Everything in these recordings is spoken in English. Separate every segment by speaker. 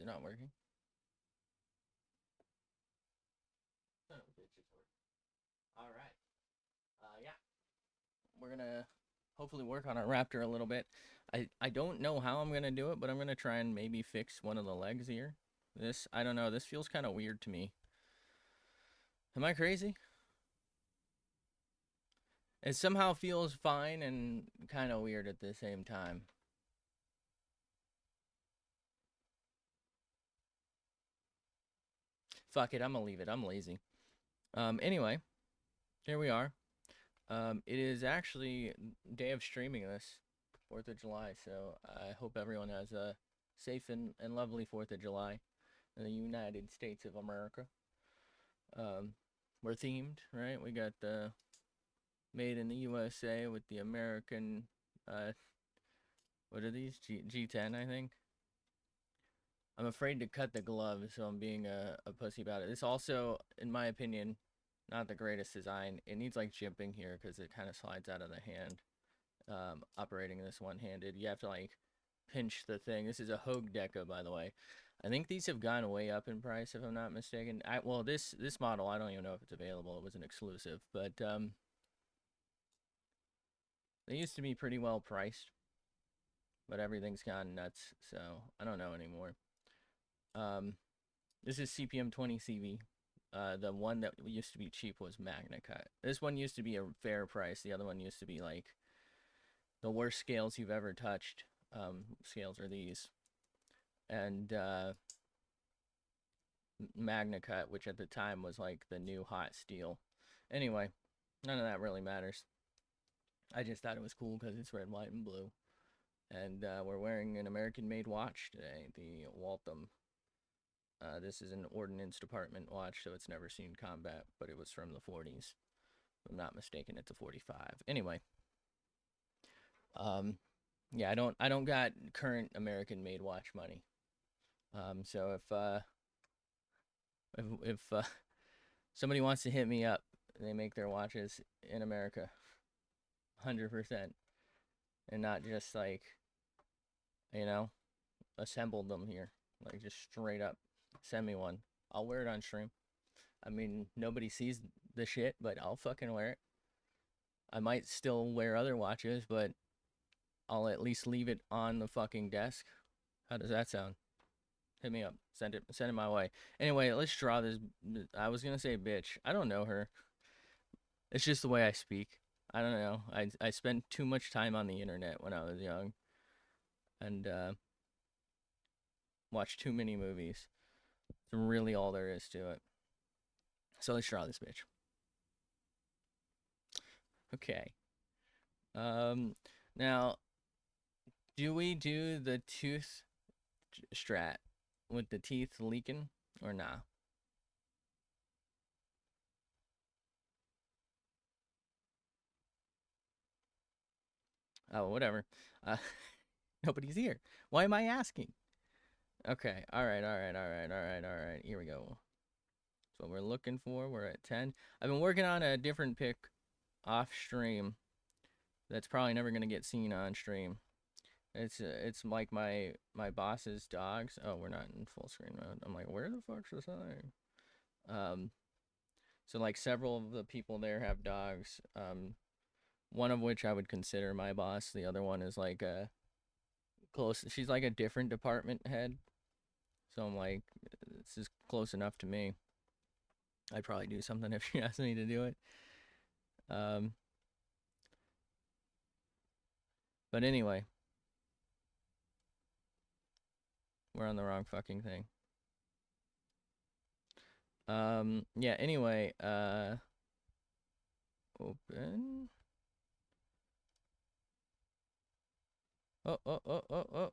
Speaker 1: it not working? Son of a bitch, it's working. All right. Yeah. We're gonna hopefully work on our raptor a little bit. I don't know how I'm gonna do it, but I'm gonna try and maybe fix one of the legs here. This, I don't know. This feels kind of weird to me. Am I crazy? It somehow feels fine and kind of weird at the same time. Fuck it, I'm gonna leave it. I'm lazy. Anyway, here we are. It is actually day of streaming this, 4th of July, so I hope everyone has a safe and lovely 4th of July in the United States of America. We're themed, right? We got the made in the USA with the American, what are these? G10, I think. I'm afraid to cut the glove, so I'm being a pussy about it. This also, in my opinion, not the greatest design. It needs like jimping here because it kind of slides out of the hand. Operating this one-handed, you have to like pinch the thing. This is a Hogue Deca, by the way. I think these have gone way up in price, if I'm not mistaken. Well, this model, I don't even know if it's available. It was an exclusive, but they used to be pretty well priced, but everything's gone nuts, so I don't know anymore. This is CPM 20 CV. The one that used to be cheap was Magna Cut. This one used to be a fair price. The other one used to be like the worst scales you've ever touched. Scales are these. And Magna Cut, which at the time was like the new hot steel. Anyway, none of that really matters. I just thought it was cool because it's red, white, and blue. And we're wearing an American-made watch today, the Waltham. This is an Ordnance Department watch, so it's never seen combat, but it was from the 40s. If I'm not mistaken, it's a 45. Anyway, yeah, I don't got current American-made watch money. So if somebody wants to hit me up, they make their watches in America, 100%, and not just like, you know, assembled them here, like just straight up. Send me one. I'll wear it on stream. I mean, nobody sees the shit, but I'll fucking wear it. I might still wear other watches, but I'll at least leave it on the fucking desk. How does that sound? Hit me up. Send it my way. Anyway, let's draw this. I was gonna say bitch. I don't know her. It's just the way I speak. I don't know. I spent too much time on the internet when I was young, and watched too many movies. It's really all there is to it. So let's draw this bitch. Okay. Now, do we do the tooth strat with the teeth leaking or nah? Oh, whatever. Uh, nobody's here. Why am I asking? Okay. All right. All right. All right. All right. All right. Here we go. That's what we're looking for. We're at 10. I've been working on a different pick off stream that's probably never gonna get seen on stream. It's like my boss's dogs. Oh, we're not in full screen mode. I'm like, where the fuck's the sign? So like several of the people there have dogs. One of which I would consider my boss. The other one is like a close. She's like a different department head. So I'm like, this is close enough to me. I'd probably do something if she asked me to do it. But anyway, we're on the wrong fucking thing. Yeah, anyway, open. Oh.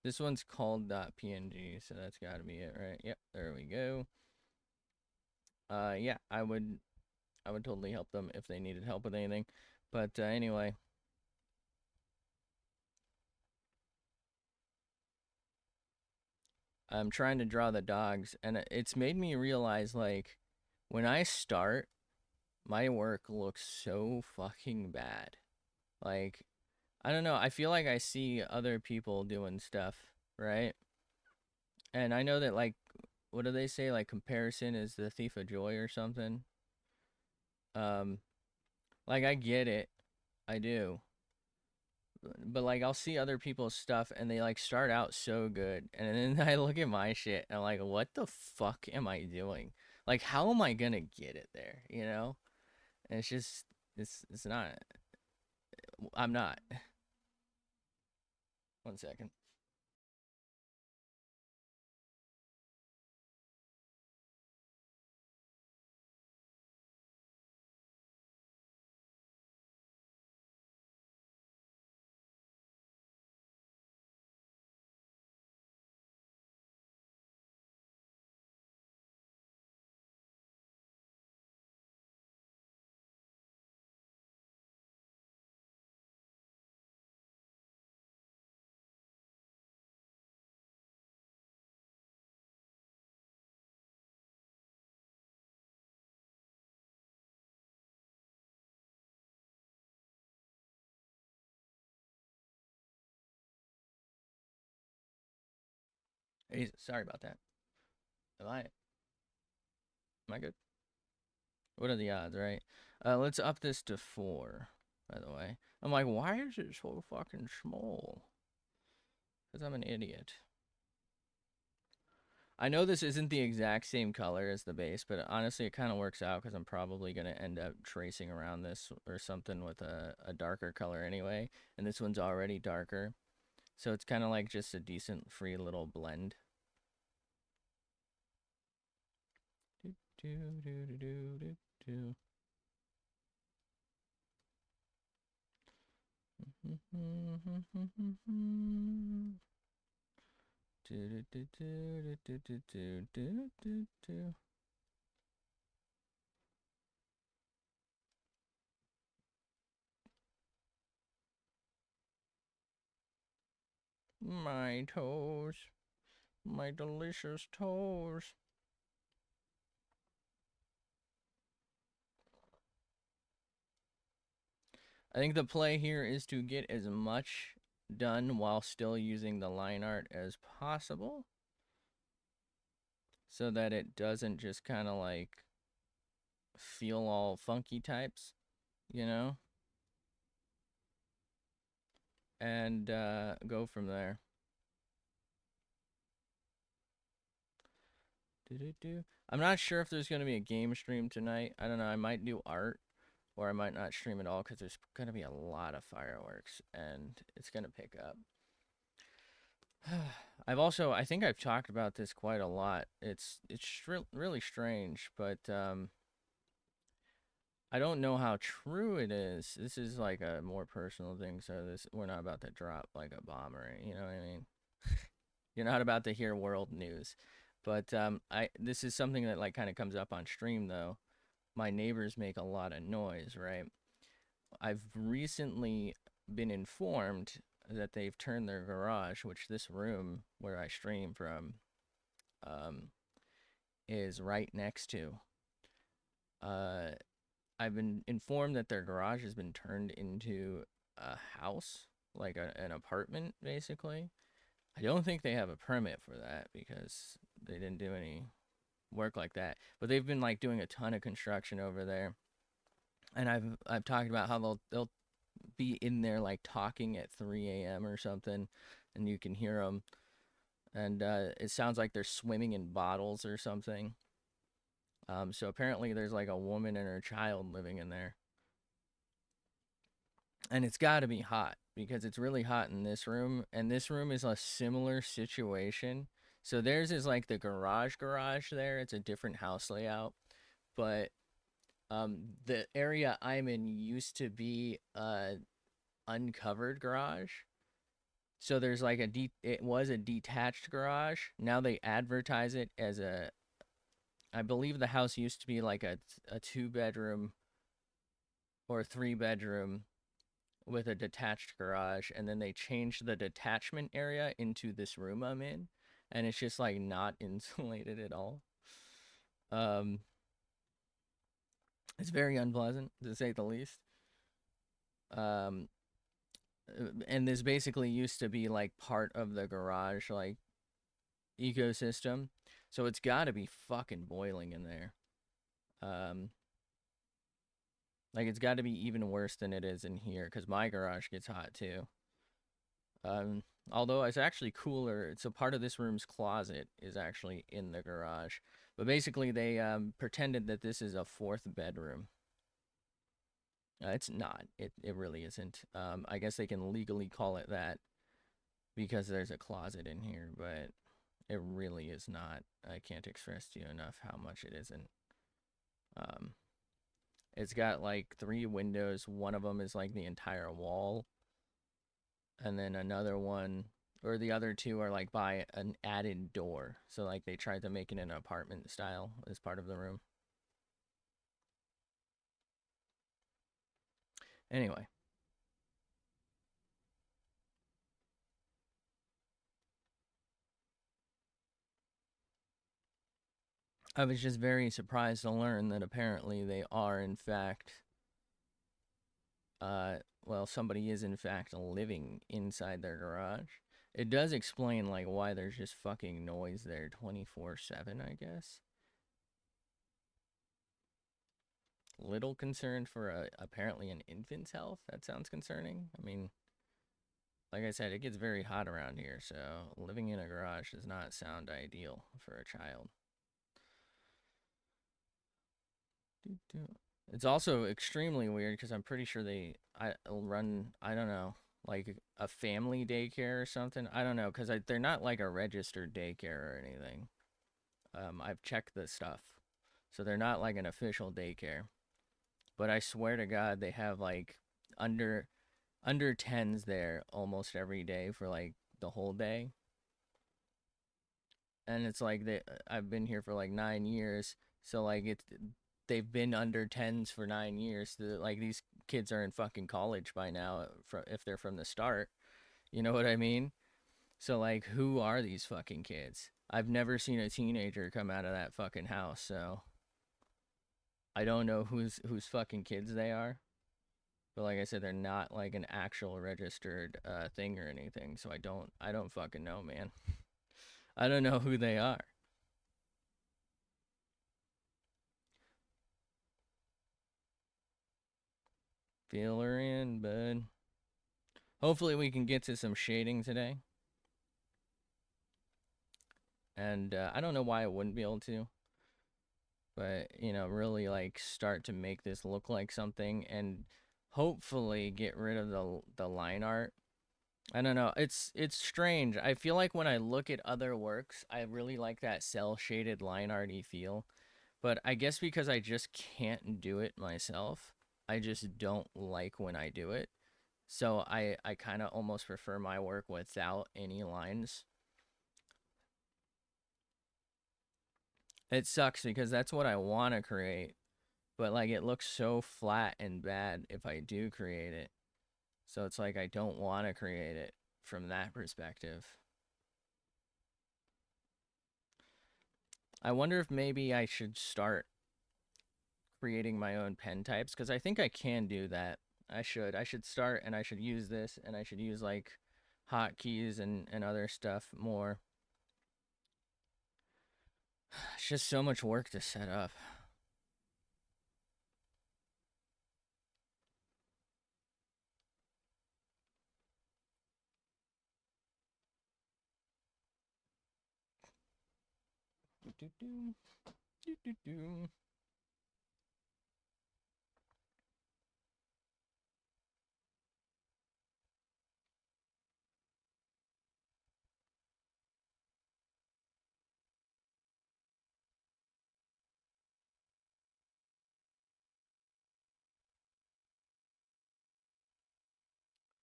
Speaker 1: This one's called .png, so that's gotta be it, right? Yep, there we go. Yeah, I would totally help them if they needed help with anything. But anyway. I'm trying to draw the dogs, and it's made me realize, like, when I start, my work looks so fucking bad. Like, I don't know, I feel like I see other people doing stuff, right? And I know that, like, what do they say? Like, comparison is the thief of joy or something. Um, like, I get it, I do, but like, I'll see other people's stuff and they like start out so good, and then I look at my shit and I'm like, what the fuck am I doing? Like, how am I gonna get it there? You know? And it's just, it's not. I'm not. 1 second. Hey, sorry about that. Am I? Am I good? What are the odds, right? Let's up this to 4, by the way. I'm like, why is it so fucking small? Because I'm an idiot. I know this isn't the exact same color as the base, but honestly, it kind of works out because I'm probably going to end up tracing around this or something with a darker color anyway. And this one's already darker. So it's kind of like just a decent free little blend. Do, do, do, do, do, do, do. My toes. My delicious toes. I think the play here is to get as much done while still using the line art as possible, so that it doesn't just kind of like feel all funky types, you know? And go from there. I'm not sure if there's going to be a game stream tonight. I don't know. I might do art, or I might not stream at all because there's going to be a lot of fireworks and it's going to pick up. I think I've talked about this quite a lot. It's really strange, but I don't know how true it is. This is like a more personal thing, so we're not about to drop like a bomb or anything, you know what I mean? You're not about to hear world news. But this is something that like kind of comes up on stream though. My neighbors make a lot of noise, right? I've recently been informed that they've turned their garage, which this room where I stream from um, is right next to. Uh, I've been informed that their garage has been turned into a house, like an apartment, basically. I don't think they have a permit for that because they didn't do any work like that. But they've been like doing a ton of construction over there, and I've talked about how they'll be in there like talking at 3 a.m. or something, and you can hear them, and it sounds like they're swimming in bottles or something. So apparently there's like a woman and her child living in there. And it's got to be hot because it's really hot in this room, and this room is a similar situation. So theirs is like the garage there. It's a different house layout, but the area I'm in used to be a uncovered garage. So there's like it was a detached garage. Now they advertise it as I believe the house used to be like a 2 bedroom or 3 bedroom with a detached garage, and then they changed the detachment area into this room I'm in, and it's just like not insulated at all. Um, it's very unpleasant to say the least. Um, and this basically used to be like part of the garage like ecosystem, so it's got to be fucking boiling in there. Um, like it's got to be even worse than it is in here because my garage gets hot too. Um, Although it's actually cooler. So part of this room's closet is actually in the garage, but basically they pretended that this is a fourth bedroom. It's not. It really isn't. I guess they can legally call it that because there's a closet in here, but it really is not. I can't express to you enough how much it isn't. Um, it's got like three windows. One of them is like the entire wall, and then another one or the other two are like by an added door. So like they tried to make it an apartment style as part of the room. Anyway, I was just very surprised to learn that apparently they are in fact uh well, somebody is in fact living inside their garage. It does explain like why there's just fucking noise there 24/7, I guess. Little concerned for apparently an infant's health. That sounds concerning. I mean, like I said, it gets very hot around here, so living in a garage does not sound ideal for a child. It's also extremely weird because I'm pretty sure they I run, I don't know, like a family daycare or something. I don't know because they're not like a registered daycare or anything. I've checked this stuff, so they're not like an official daycare. But I swear to God, they have like under under tens there almost every day for like the whole day. And it's like I've been here for like 9 years, so like they've been under tens for 9 years. Like these kids are in fucking college by now, if they're from the start. You know what I mean? So like, who are these fucking kids? I've never seen a teenager come out of that fucking house, so I don't know whose fucking kids they are. But like I said, they're not like an actual registered thing or anything. So I don't fucking know, man. I don't know who they are. Feel her in, bud. Hopefully we can get to some shading today. And I don't know why I wouldn't be able to, but really like start to make this look like something and hopefully get rid of the line art. I don't know. It's strange. I feel like when I look at other works, I really like that cell shaded line arty feel. But I guess because I just can't do it myself, I just don't like when I do it. So I kind of almost prefer my work without any lines. It sucks because that's what I want to create, but like it looks so flat and bad if I do create it. So it's like I don't want to create it from that perspective. I wonder if maybe I should start creating my own pen types because I think I can do that. I should start and I should use this and I should use like hotkeys and other stuff more. It's just so much work to set up. Do, do, do, do, do, do.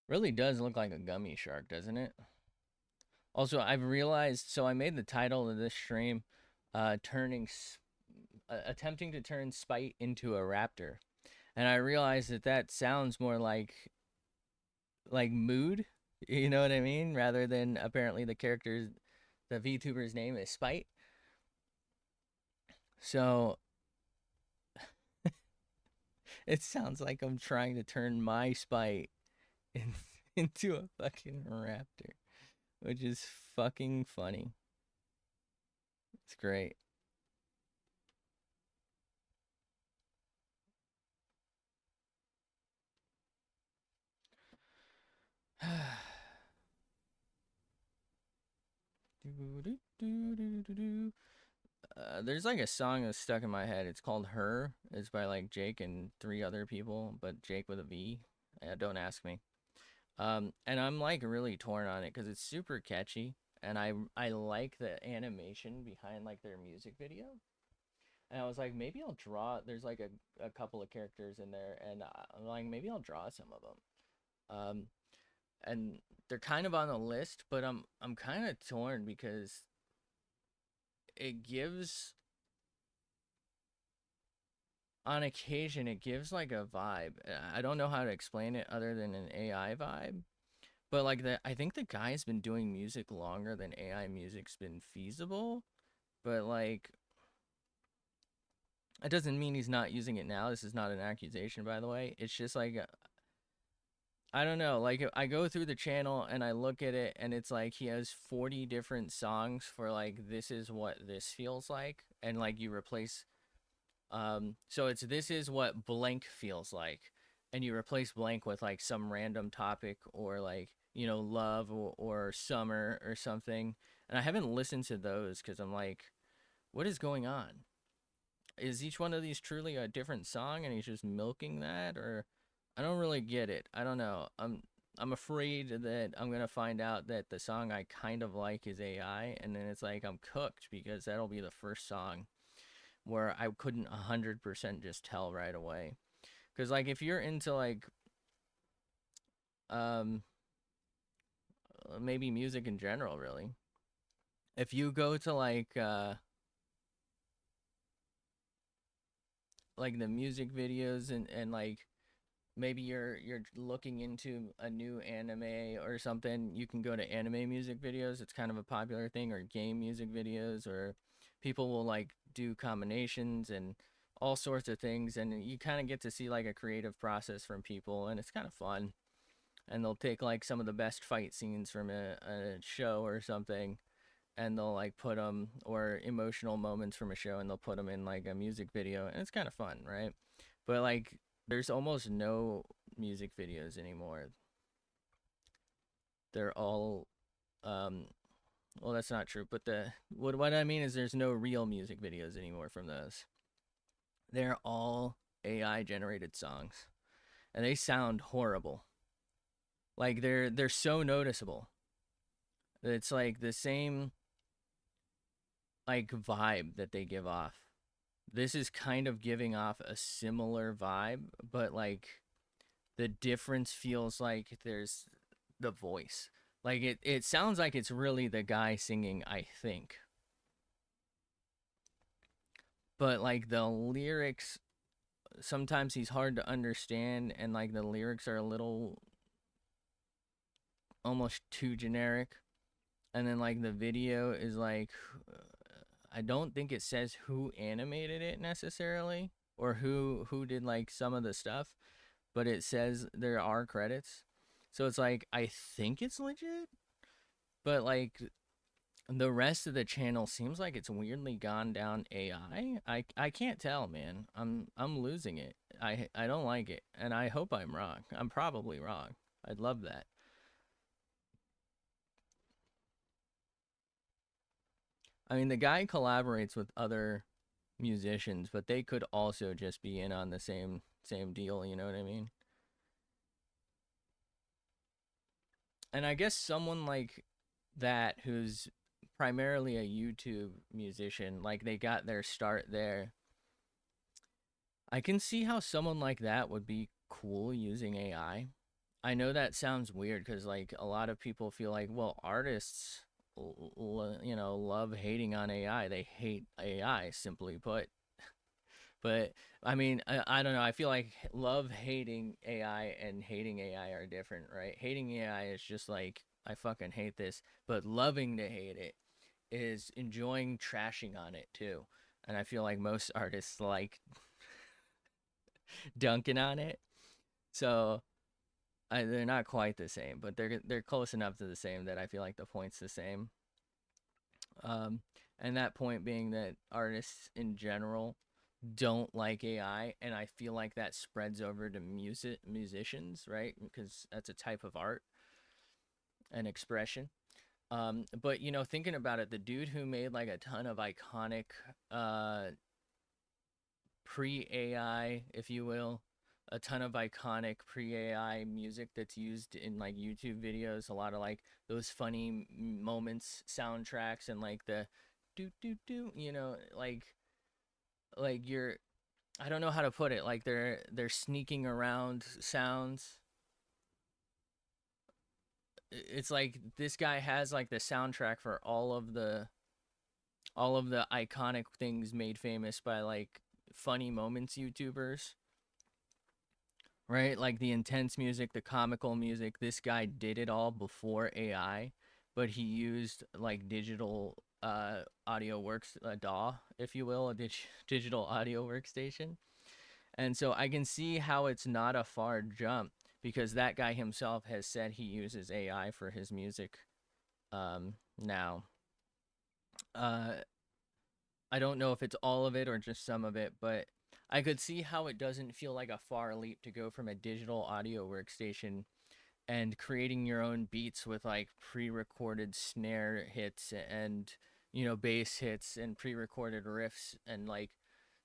Speaker 1: Really does look like a gummy shark, doesn't it? Also, I've realized, so I made the title of this stream, attempting to turn Spite into a raptor, and I realized that that sounds more like mood, you know what I mean, rather than apparently the VTuber's name is Spite. So it sounds like I'm trying to turn my Spite in, into a fucking raptor, which is fucking funny. It's great. There's like a song that's stuck in my head. It's called "Her." It's by like Jake and three other people, but Jake with a V. Don't ask me. And I'm like really torn on it because it's super catchy, and I like the animation behind like their music video. And I was like, maybe I'll draw. There's like a couple of characters in there, and I'm like, maybe I'll draw some of them. And they're kind of on the list, but I'm kind of torn because it gives on occasion it gives like a vibe. I don't know how to explain it other than an AI vibe. But like I think the guy's been doing music longer than AI music's been feasible. But like, it doesn't mean he's not using it now. This is not an accusation, by the way. It's just like I don't know. Like I go through the channel and I look at it, and it's like he has 40 different songs for like this is what this feels like, and like you replace so it's this is what blank feels like, and you replace blank with like some random topic or like love or summer or something. And I haven't listened to those because I'm like, what is going on? Is each one of these truly a different song and he's just milking that? Or I don't really get it. I don't know. I'm afraid that I'm gonna find out that the song I kind of like is AI, and then it's like I'm cooked because that'll be the first song where I couldn't 100% just tell right away. Because like if you're into like um maybe music in general, really, if you go to like the music videos and like maybe you're looking into a new anime or something, you can go to anime music videos. It's kind of a popular thing, or game music videos, or people will like do combinations and all sorts of things, and you kind of get to see like a creative process from people, and it's kind of fun. And they'll take like some of the best fight scenes from a show or something, and they'll like put them, or emotional moments from a show, and they'll put them in like a music video, and it's kind of fun, right? But like there's almost no music videos anymore. They're all um well, that's not true, but the what I mean is there's no real music videos anymore from those. They're all AI generated songs, and they sound horrible. Like they're so noticeable. It's like the same like vibe that they give off. This is kind of giving off a similar vibe, but like the difference feels like there's the voice. Like it sounds like it's really the guy singing, I think. But like the lyrics, sometimes he's hard to understand, and like the lyrics are a little almost too generic. And then like the video is like I don't think it says who animated it necessarily, or who did like some of the stuff, but it says there are credits. So it's like I think it's legit, but like the rest of the channel seems like it's weirdly gone down AI. I can't tell, man. I'm losing it. I don't like it, and I hope I'm wrong. I'm probably wrong. I'd love that. I mean, the guy collaborates with other musicians, but they could also just be in on the same deal, you know what I mean? And I guess someone like that who's primarily a YouTube musician, like they got their start there. I can see how someone like that would be cool using AI. I know that sounds weird because like a lot of people feel like, well, artists, love hating on AI. They hate AI, simply put. But I mean, I don't know. I feel like love hating AI and hating AI are different, right? Hating AI is just like I fucking hate this, but loving to hate it is enjoying trashing on it too. And I feel like most artists like dunking on it. So they're not quite the same, but they're close enough to the same that I feel like the point's the same. Um, and that point being that artists in general don't like AI, and I feel like that spreads over to musicians, right? Because that's a type of art and expression. But thinking about it, the dude who made like a ton of iconic uh, pre AI, if you will, a ton of iconic pre AI music that's used in like YouTube videos, a lot of like those funny moments, soundtracks, and like the do do do, like you're I don't know how to put it. Like they're sneaking around sounds. It's like this guy has like the soundtrack for all of the iconic things made famous by like funny moments YouTubers, right? Like the intense music, the comical music. This guy did it all before AI, but he used like digital audio works a DAW, if you will, a digital audio workstation. And so I can see how it's not a far jump because that guy himself has said he uses AI for his music now. Uh, I don't know if it's all of it or just some of it, but I could see how it doesn't feel like a far leap to go from a digital audio workstation and creating your own beats with like pre-recorded snare hits and bass hits and pre-recorded riffs and like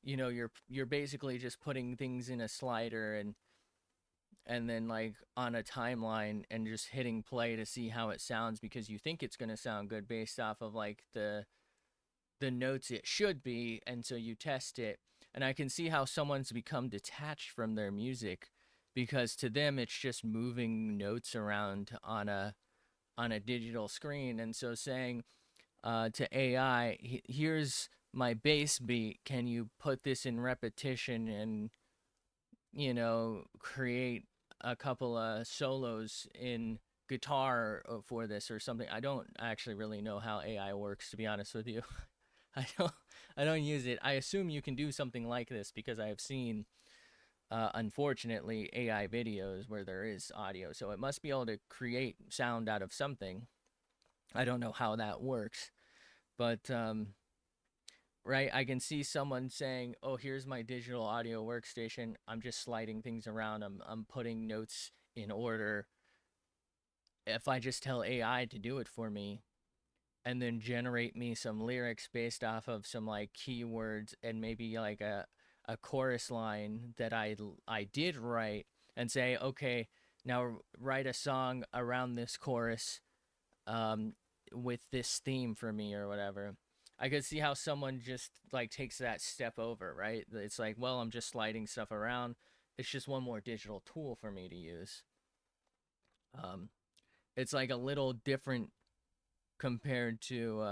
Speaker 1: you're basically just putting things in a slider and then like on a timeline and just hitting play to see how it sounds because you think it's going to sound good based off of like the notes it should be, and so you test it. And I can see how someone's become detached from their music because to them it's just moving notes around on a digital screen. And so saying to AI, here's my bass beat, can you put this in repetition and create a couple of solos in guitar for this or something. I don't actually really know how AI works, to be honest with you. I don't I don't use it. I assume you can do something like this because I have seen unfortunately AI videos where there is audio. So it must be able to create sound out of something. I don't know how that works, but right, I can see someone saying, "Oh, here's my digital audio workstation. I'm just sliding things around. I'm putting notes in order." If I just tell AI to do it for me, and then generate me some lyrics based off of some like keywords and maybe like a chorus line that I did write and say, okay, now write a song around this chorus um, with this theme for me or whatever. I could see how someone just like takes that step over, right? It's like, well, I'm just sliding stuff around. It's just one more digital tool for me to use. Um, it's like a little different compared to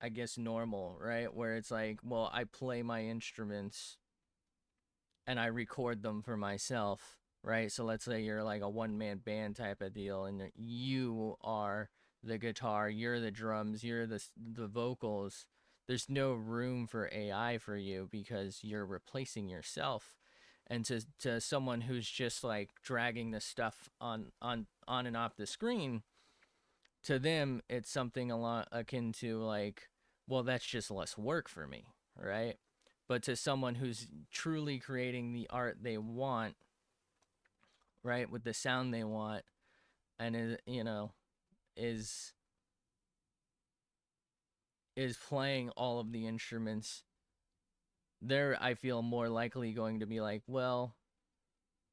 Speaker 1: I guess normal, right? Where it's like, well, I play my instruments and I record them for myself, right? So let's say you're like a one man band type of deal and you are the guitar, you're the drums, you're the vocals. There's no room for AI for you because you're replacing yourself. And to someone who's just like dragging the stuff on and off the screen, to them it's something a lot akin to like, well, that's just less work for me, right? But to someone who's truly creating the art they want, right, with the sound they want, and is is playing all of the instruments, they're, I feel, more likely going to be like, well,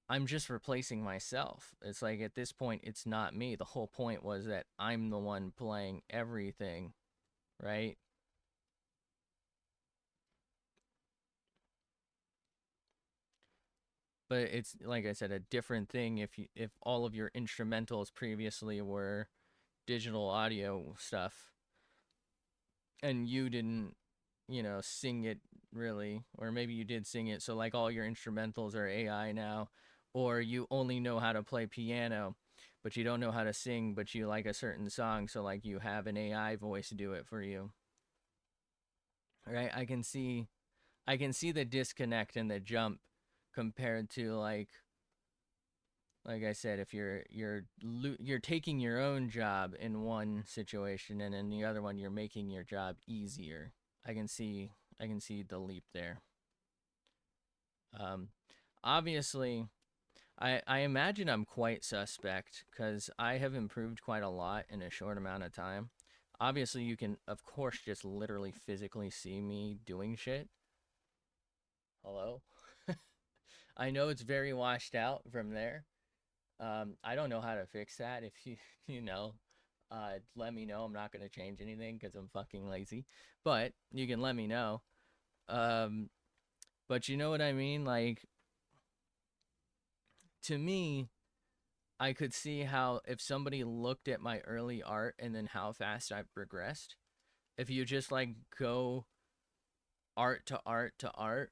Speaker 1: I'm just replacing myself. It's like at this point it's not me. The whole point was that I'm the one playing everything, right? But it's like I said, a different thing if all of your instrumentals previously were digital audio stuff and you didn't sing it really, or maybe you did sing it, so like all your instrumentals are AI now, or you only know how to play piano but you don't know how to sing, but you like a certain song, so like you have an AI voice do it for you, right? I can see the disconnect and the jump compared to like I said, if you're taking your own job in one situation, and in the other one you're making your job easier. I can see the leap there. Um, Obviously, I imagine I'm quite suspect because I have improved quite a lot in a short amount of time. Obviously, you can, of course, just literally physically see me doing shit. Hello? I know it's very washed out from there. I don't know how to fix that. If you, you know, let me know. I'm not going to change anything because I'm fucking lazy. But you can let me know. Um, but you know what I mean? Like, to me, I could see how if somebody looked at my early art and then how fast I've progressed, if you just like go art to art to art,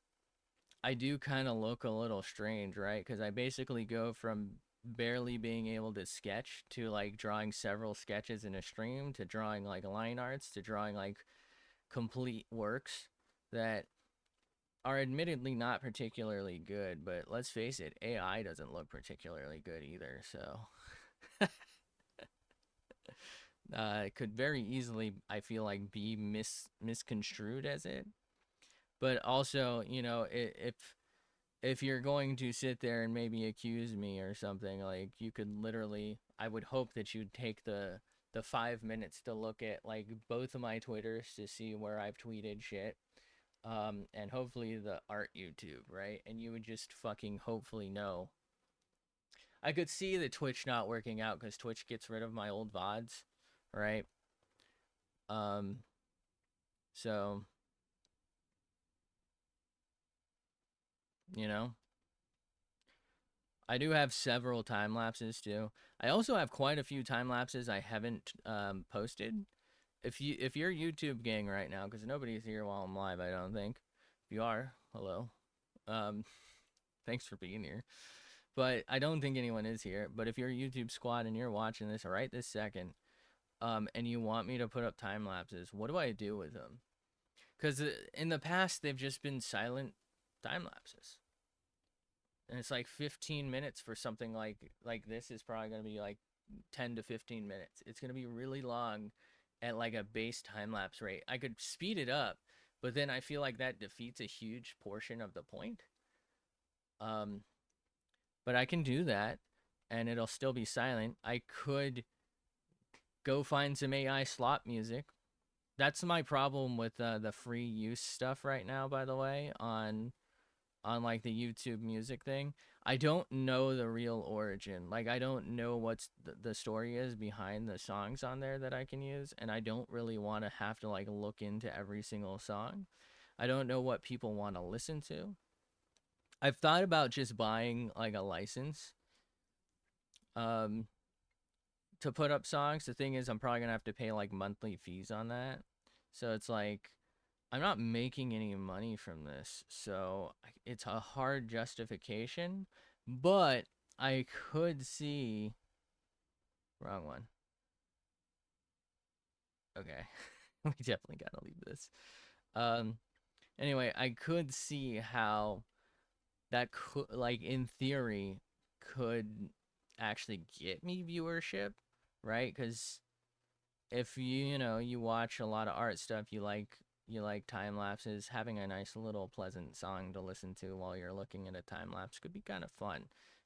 Speaker 1: I do kind of look a little strange, right? Because I basically go from barely being able to sketch to like drawing several sketches in a stream to drawing like line arts to drawing like complete works that are admittedly not particularly good, but let's face it, AI doesn't look particularly good either, so it could very easily, I feel like, be misconstrued as it. But also, if you're going to sit there and maybe accuse me or something, like you could literally, I would hope that you'd take the 5 minutes to look at like both of my Twitters to see where I've tweeted shit. And hopefully the art YouTube, right? And you would just fucking hopefully know. I could see the Twitch not working out because Twitch gets rid of my old VODs, right? Um, so you know, I do have several time lapses too. I also have quite a few time lapses I haven't posted. If you're YouTube gang right now, because nobody's here while I'm live, I don't think. If you are, hello. Um, Thanks for being here. But I don't think anyone is here. But if you're a YouTube squad and you're watching this right this second, and you want me to put up time lapses, what do I do with them? Because in the past they've just been silent time lapses, and it's like 15 minutes for something like this is probably gonna be like 10 to 15 minutes. It's gonna be really long at like a base time lapse rate. I could speed it up, but then I feel like that defeats a huge portion of the point. Um, but I can do that, and it'll still be silent. I could go find some AI slot music. That's my problem with the free use stuff right now, by the way, on like the YouTube music thing. I don't know the real origin. Like I don't know what's the story is behind the songs on there that I can use, and I don't really want to have to like look into every single song. I don't know what people want to listen to. I've thought about just buying like a license um to put up songs. The thing is I'm probably going to have to pay like monthly fees on that. So it's like I'm not making any money from this, so it's a hard justification. But I could see. Wrong one. Okay. We definitely gotta leave this. Um. Anyway, I could see how that could, like, in theory, could actually get me viewership, right? Because if you watch a lot of art stuff, you like time lapses, having a nice little pleasant song to listen to while you're looking at a time lapse could be kind of fun,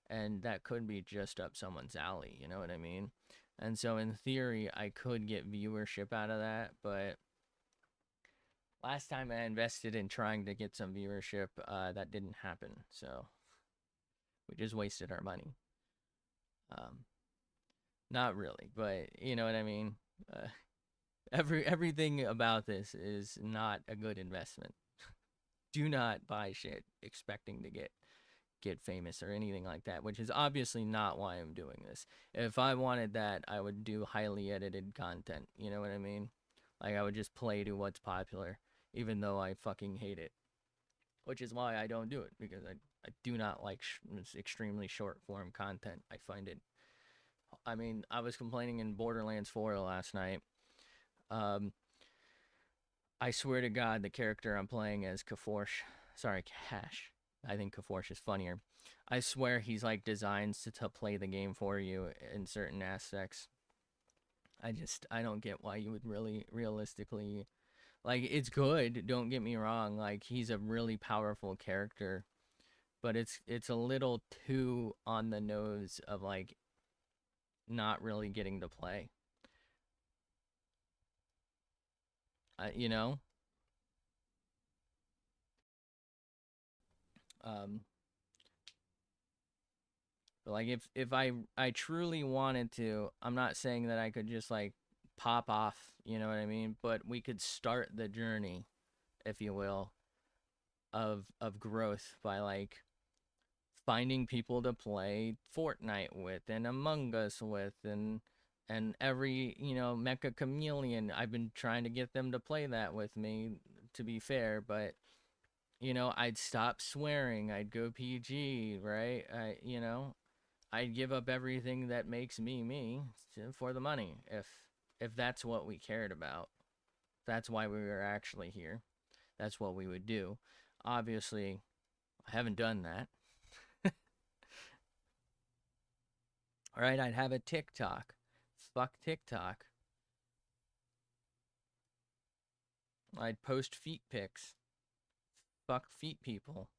Speaker 1: and that could be just up someone's alley, you know what I mean? And so in theory I could get viewership out of that, but last time I invested in trying to get some viewership, that didn't happen, so we just wasted our money. um Not really, but you know what I mean. uh, everything about this is not a good investment. Do not buy shit expecting to get famous or anything like that, which is obviously not why I'm doing this. If I wanted that, I would do highly edited content. You know what I mean? Like I would just play to what's popular, even though I fucking hate it. Which is why I don't do it, because I do not like extremely short form content. I find it. I mean, I was complaining in Borderlands 4 last night. Um, I swear to God, the character I'm playing as Kaforsh, sorry, Cash. I think Kaforsh is funnier. I swear he's like designed to play the game for you in certain aspects. I don't get why you would really realistically like it's good, don't get me wrong, like he's a really powerful character, but it's a little too on the nose of like not really getting to play. You know? Um but like if I truly wanted to, I'm not saying that I could just like pop off, you know what I mean? But we could start the journey, if you will, of growth by like finding people to play Fortnite with and Among Us with and every, you know, Mecha Chameleon. I've been trying to get them to play that with me, to be fair, but you know, I'd stop swearing, I'd go PG, right? I'd give up everything that makes me me for the money if that's what we cared about. That's why we were actually here. That's what we would do. Obviously, I haven't done that. All right, I'd have a TikTok. Fuck TikTok. I'd post feet pics. Fuck feet people.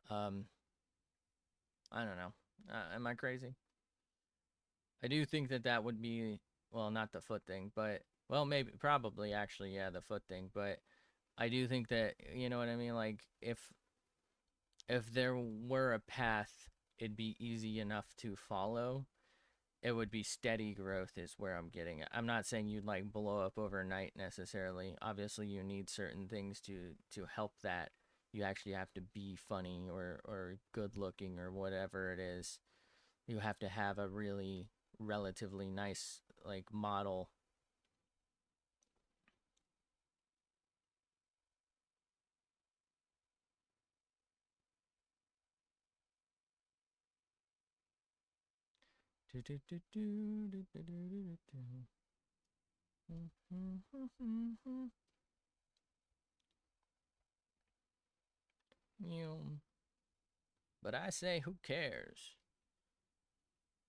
Speaker 1: Um, I don't know. Am I crazy? I do think that that would be, well, not the foot thing, but well, maybe probably actually, yeah, the foot thing, but I do think that, you know what I mean, like if there were a path, it'd be easy enough to follow. It would be steady growth is where I'm getting it. I'm not saying you'd like blow up overnight necessarily. Obviously, you need certain things to help that. You actually have to be funny or good looking or whatever it is. You have to have a really relatively nice like model. But I say, who cares?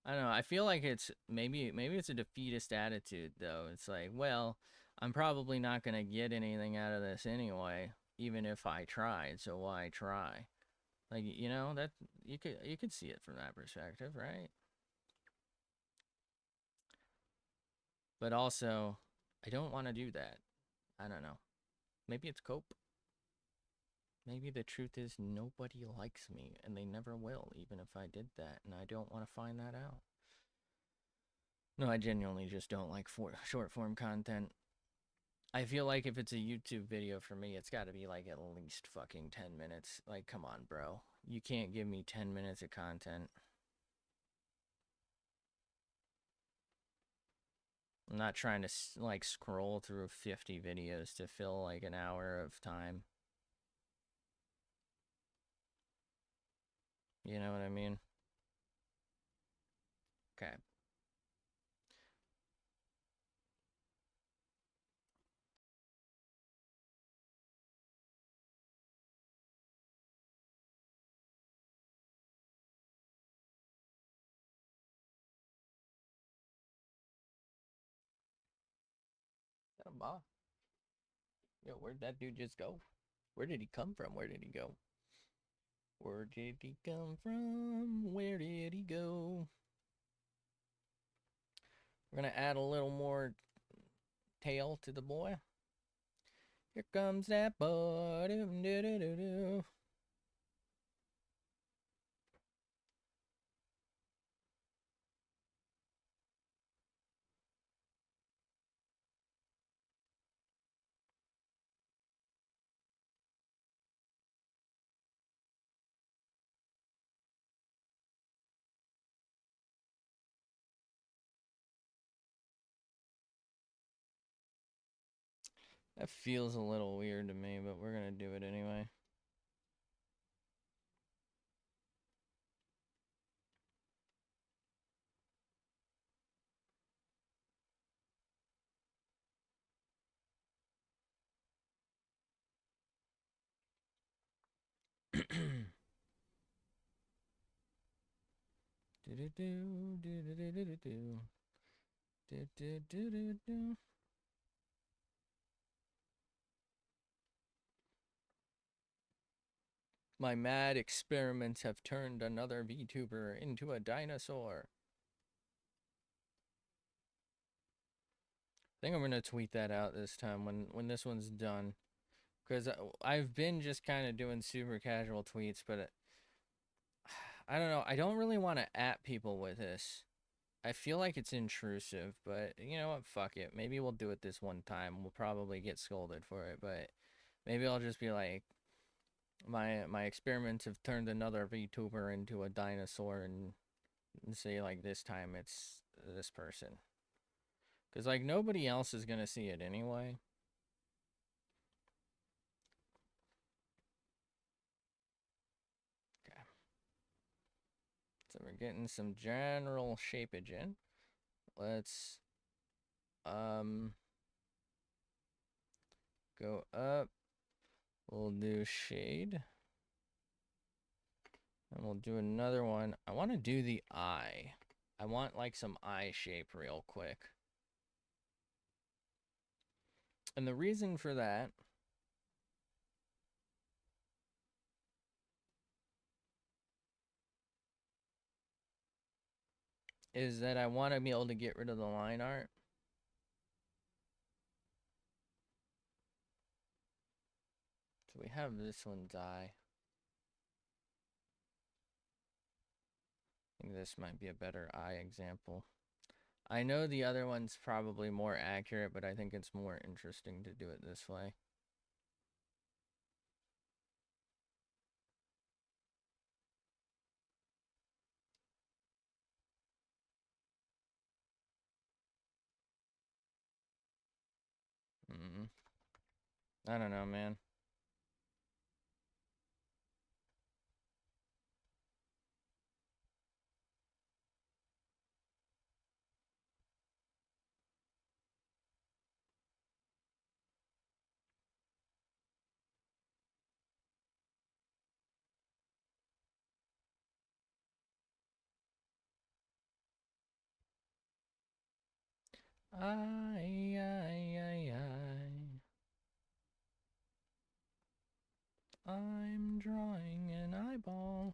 Speaker 1: I don't know. I feel like it's maybe it's a defeatist attitude though. It's like, well, I'm probably not gonna get anything out of this anyway, even if I tried. So why try? Like you know that you could see it from that perspective, right? But also, I don't want to do that. I don't know. Maybe it's cope. Maybe the truth is nobody likes me, and they never will, even if I did that, and I don't want to find that out. No, I genuinely just don't like short form content. I feel like if it's a YouTube video for me, it's got to be like at least fucking 10 minutes. Like, come on, bro. You can't give me 10 minutes of content. I'm not trying to like scroll through 50 videos to fill like an hour of time. You know what I mean? Okay. Got a ball. Yo, where'd that dude just go? Where did he come from? Where did he go? Where did he come from? Where did he go? We're gonna add a little more tail to the boy. Here comes that boy. That feels a little weird to me, but we're gonna do it anyway. My mad experiments have turned another VTuber into a dinosaur. I think I'm gonna tweet that out this time when this one's done, because I've been just kind of doing super casual tweets, but I don't know. I don't really want to at people with this. I feel like it's intrusive, but you know what? Fuck it. Maybe we'll do it this one time. We'll probably get scolded for it, but maybe I'll just be like, my experiments have turned another VTuber into a dinosaur, and say like this time it's this person, because like nobody else is gonna see it anyway. Okay. So we're getting some general shapeage in. Let's go up. We'll do shade. And we'll do another one. I want to do the eye. I want like some eye shape real quick. And the reason for that is that I want to be able to get rid of the line art. So we have this one's eye. I think this might be a better eye example. I know the other one's probably more accurate, but I think it's more interesting to do it this way. I don't know, man. I'm drawing an eyeball.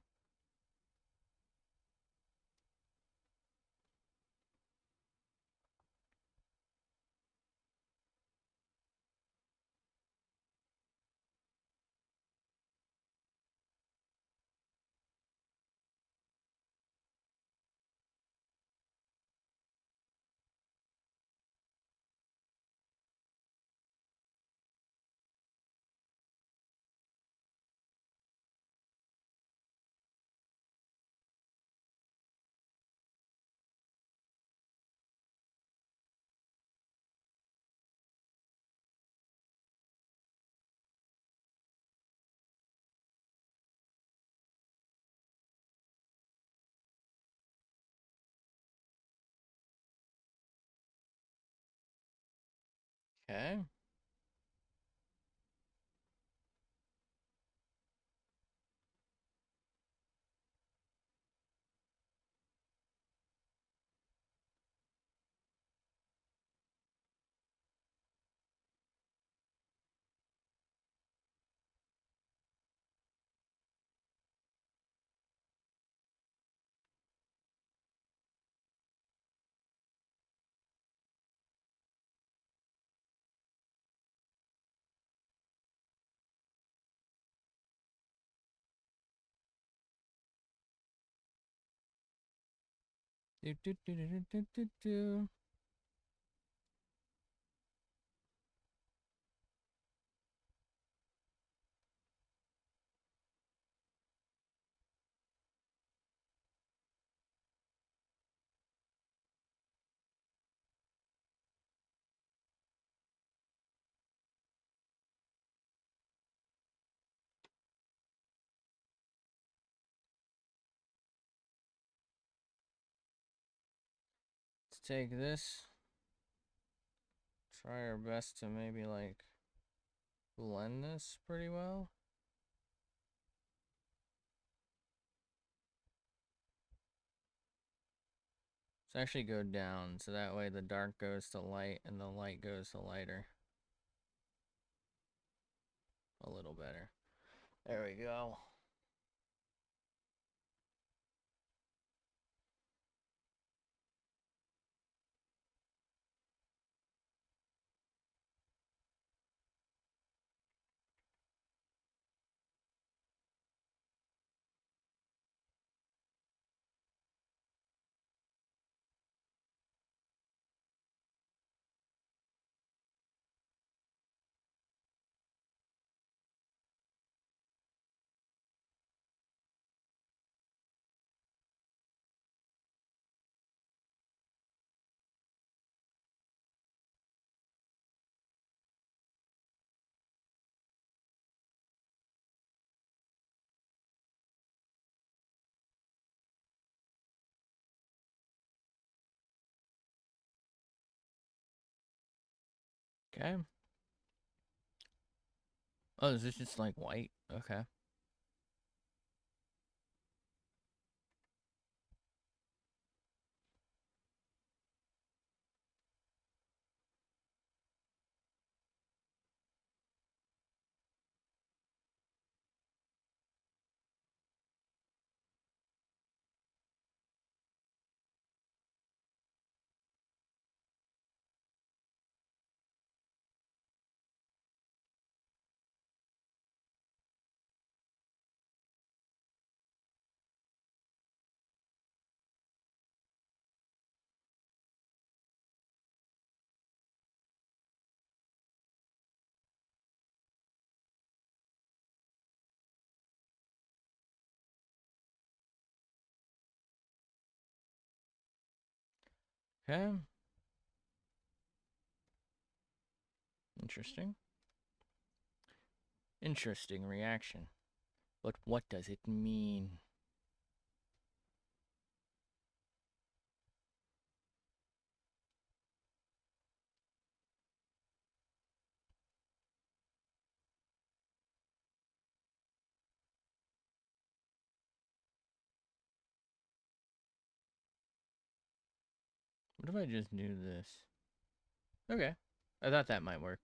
Speaker 1: Okay. Do, do, do, do, do, do, do. Let's take this. Try our best to maybe like blend this pretty well. Let's actually go down, so that way the dark goes to light and the light goes to lighter. A little better. There we go. Okay. Oh, is this just like white? Okay. Okay. Interesting. Interesting reaction. But what does it mean? What if I just do this? Okay. I thought that might work.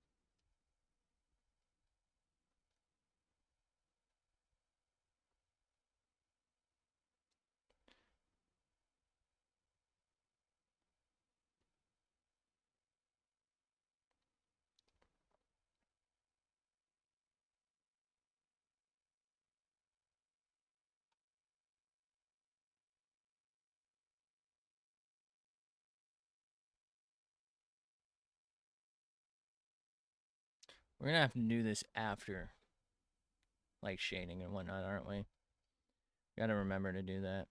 Speaker 1: We're gonna have to do this after, like, shading and whatnot, aren't we? Gotta remember to do that.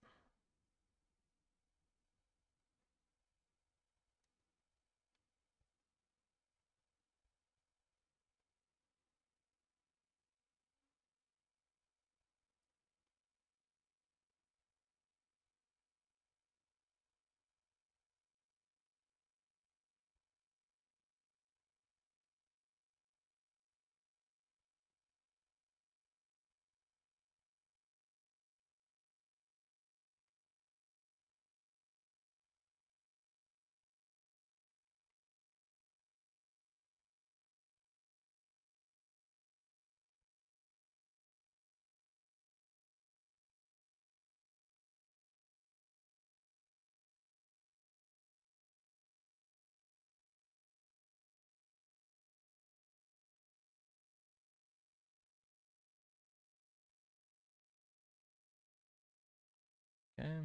Speaker 1: Okay.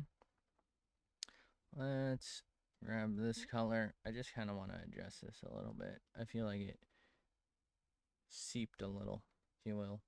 Speaker 1: Let's grab this color. I just kind of want to adjust this a little bit. I feel like it seeped a little, if you will.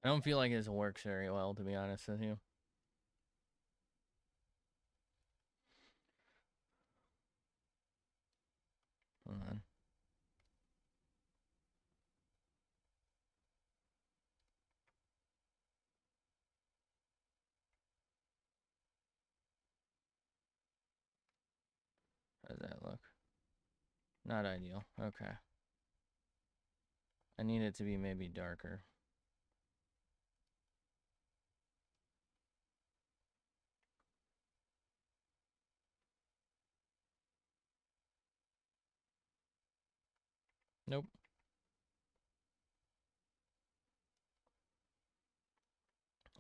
Speaker 1: I don't feel like this works very well, to be honest with you. Hold on. How does that look? Not ideal. Okay. I need it to be maybe darker. Nope.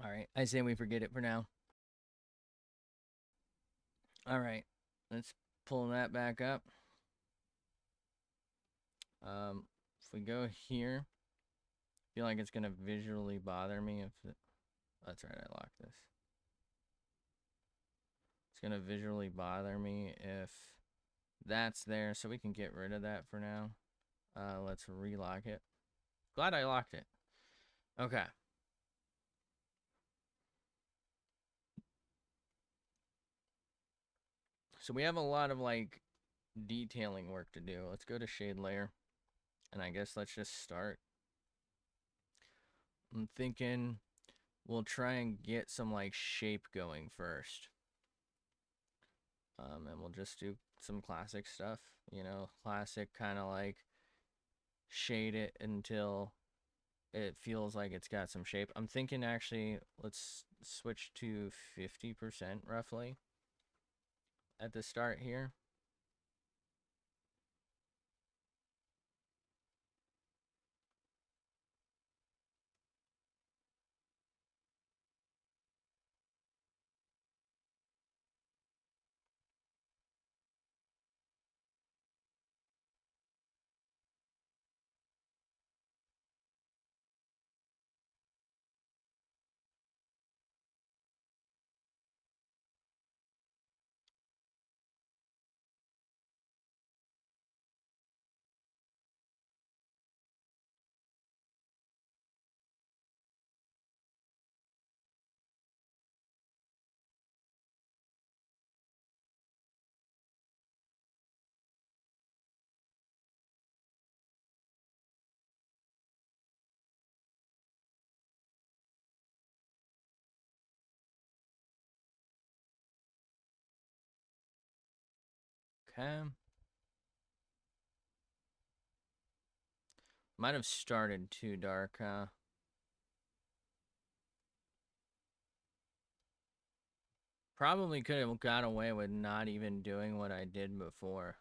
Speaker 1: All right. I say we forget it for now. All right. Let's pull that back up. If we go here, I feel like it's going to visually bother me if it, that's right, I locked this. It's going to visually bother me if that's there, so we can get rid of that for now. Let's relock it. Glad I locked it. Okay. So we have a lot of like detailing work to do. Let's go to shade layer, and I guess let's just start. I'm thinking we'll try and get some like shape going first. And we'll just do some classic stuff, you know, classic kind of like shade it until it feels like it's got some shape. I'm thinking actually let's switch to 50% roughly at the start here. Okay. Might have started too dark, huh? Probably could have got away with not even doing what I did before.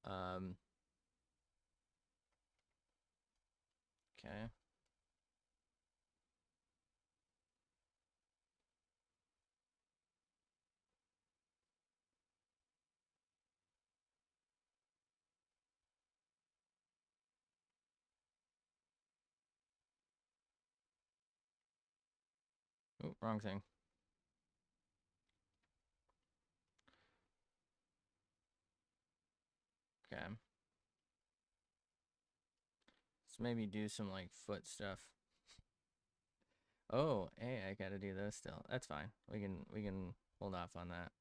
Speaker 1: Okay. Oh, wrong thing. Okay. Let's maybe do some like foot stuff. Oh, hey, I gotta do those still. That's fine. We can hold off on that.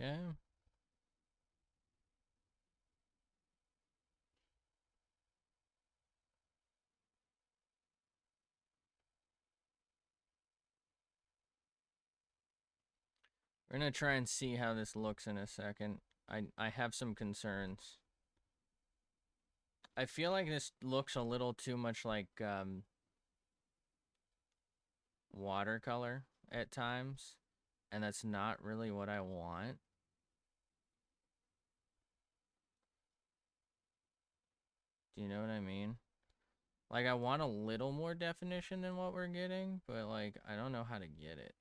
Speaker 1: Okay. We're gonna try and see how this looks in a second. I have some concerns. I feel like this looks a little too much like watercolor at times, and that's not really what I want. Do you know what I mean? Like, I want a little more definition than what we're getting, but, like, I don't know how to get it.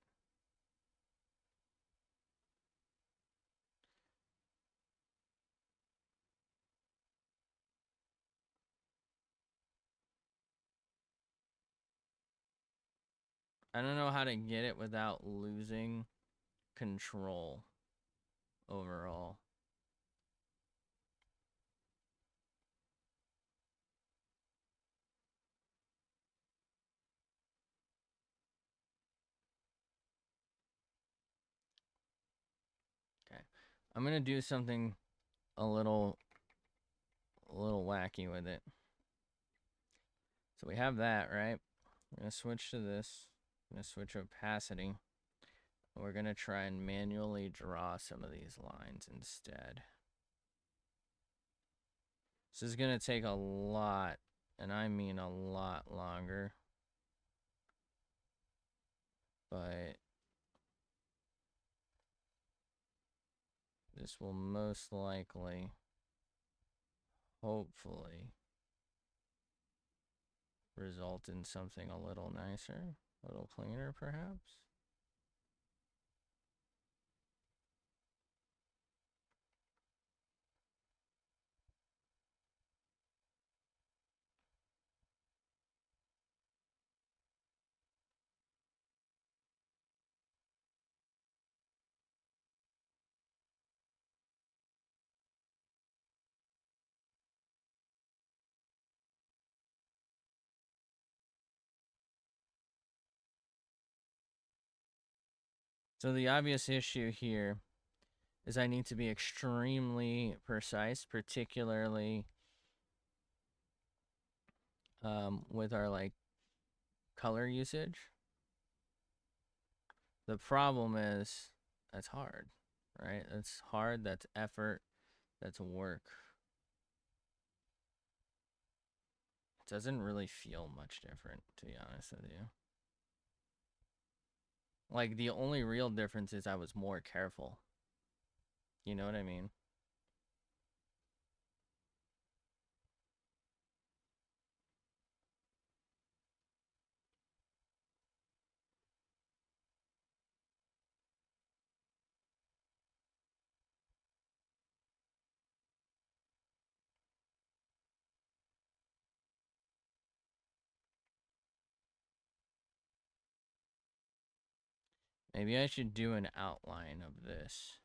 Speaker 1: I don't know how to get it without losing control overall. Okay. I'm going to do something a little wacky with it. So we have that, right? We're going to switch to this. I'm going to switch opacity. We're going to try and manually draw some of these lines instead. This is going to take a lot, and I mean a lot longer. But this will most likely, hopefully, result in something a little nicer, a little cleaner perhaps. So the obvious issue here is I need to be extremely precise, particularly with our like color usage. The problem is that's hard, right? That's hard, that's effort, that's work. It doesn't really feel much different, to be honest with you. Like, the only real difference is I was more careful. You know what I mean? Maybe I should do an outline of this.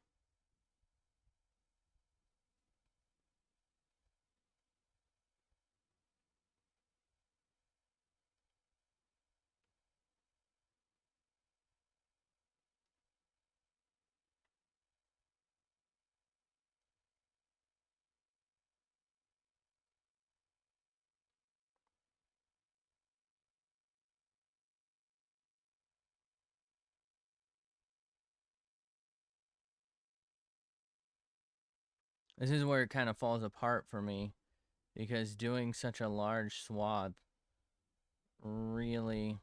Speaker 1: This is where it kind of falls apart for me, because doing such a large swath really,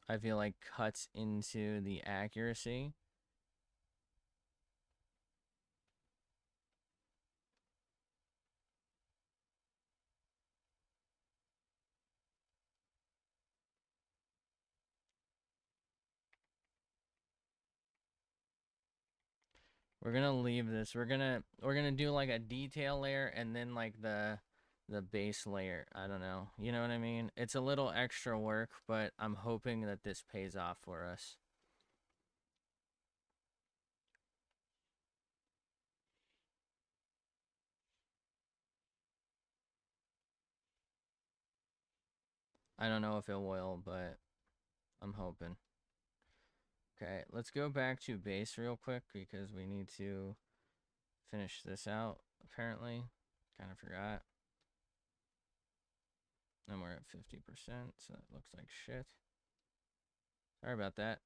Speaker 1: I feel like, cuts into the accuracy. We're gonna leave this. We're gonna do like a detail layer and then like the base layer. I don't know. You know what I mean? It's a little extra work, but I'm hoping that this pays off for us. I don't know if it will, but I'm hoping. Okay, let's go back to base real quick because we need to finish this out, apparently. Kind of forgot. And we're at 50%, so that looks like shit. Sorry about that.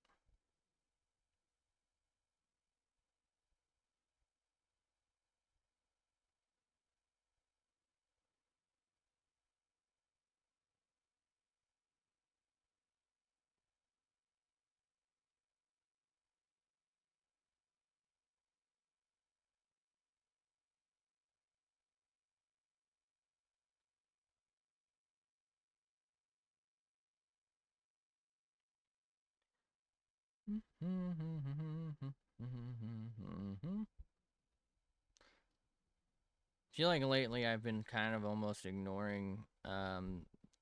Speaker 1: Feel like lately I've been kind of almost ignoring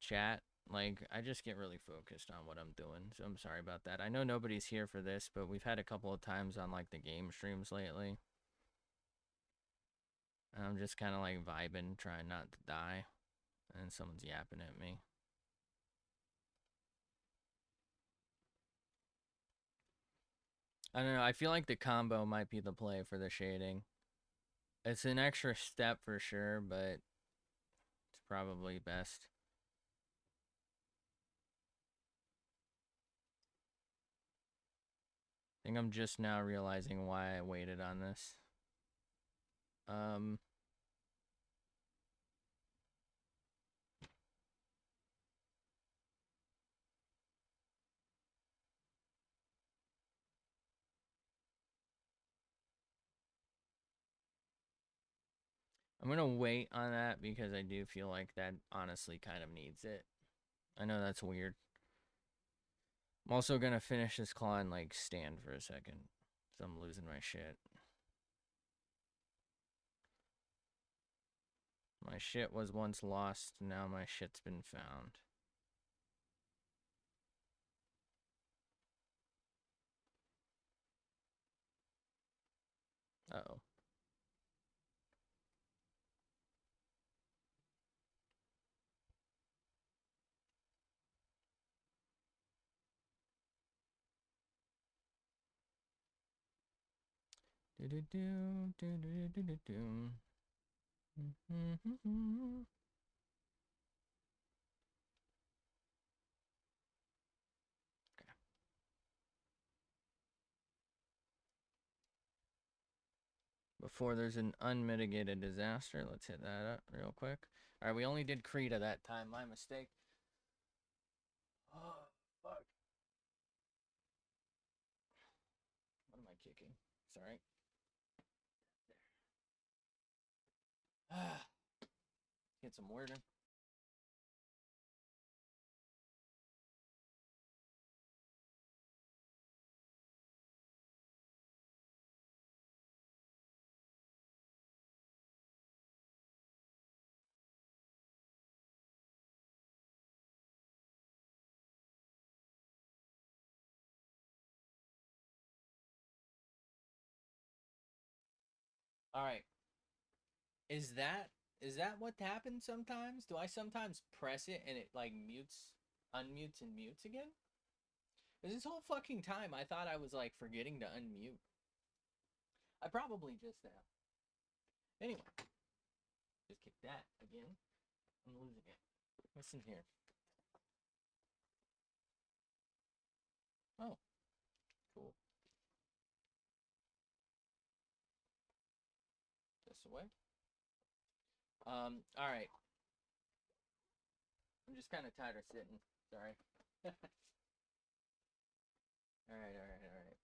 Speaker 1: chat. Like I just get really focused on what I'm doing. So I'm sorry about that. I know nobody's here for this, but we've had a couple of times on like the game streams lately. And I'm just kind of like vibing, trying not to die, and someone's yapping at me. I don't know. I feel like the combo might be the play for the shading. It's an extra step for sure, but it's probably best. I think I'm just now realizing why I waited on this. Um, I'm gonna wait on that because I do feel like that honestly kind of needs it. I know that's weird. I'm also gonna finish this claw and like stand for a second, so I'm losing my shit. My shit was once lost, now my shit's been found. Uh-oh. Do do do do do do do do. Before there's an unmitigated disaster, let's hit that up real quick. All right, we only did Krita that time. My mistake. Oh, fuck. What am I kicking? Sorry. Get some word in. All right. Is that is that what happens sometimes? Do I sometimes press it and it like mutes, unmutes and mutes again? Because this whole fucking time I thought I was like forgetting to unmute. I probably just am. Anyway, just kick that again. I'm losing it. What's in here? Oh, cool. This away. All right. I'm just kind of tired of sitting. Sorry. All right, all right, all right.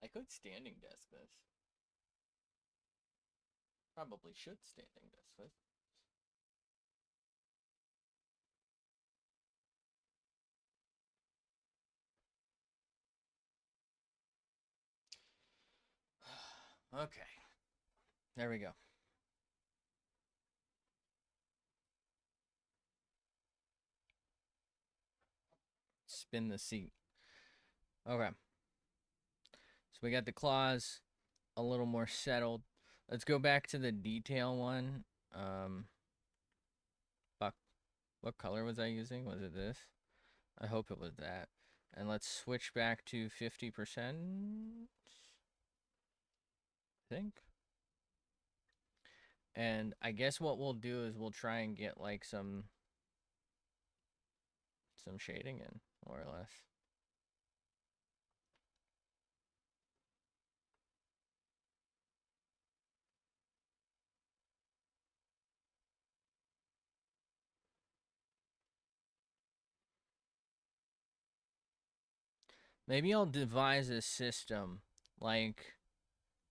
Speaker 1: I could standing desk this. Probably should standing desk this. Okay. There we go. Spin the seat. Okay. So we got the claws a little more settled. Let's go back to the detail one. Fuck. What color was I using? Was it this? I hope it was that. And let's switch back to 50%. I think. And I guess what we'll do is we'll try and get like some shading in, more or less. Maybe I'll devise a system like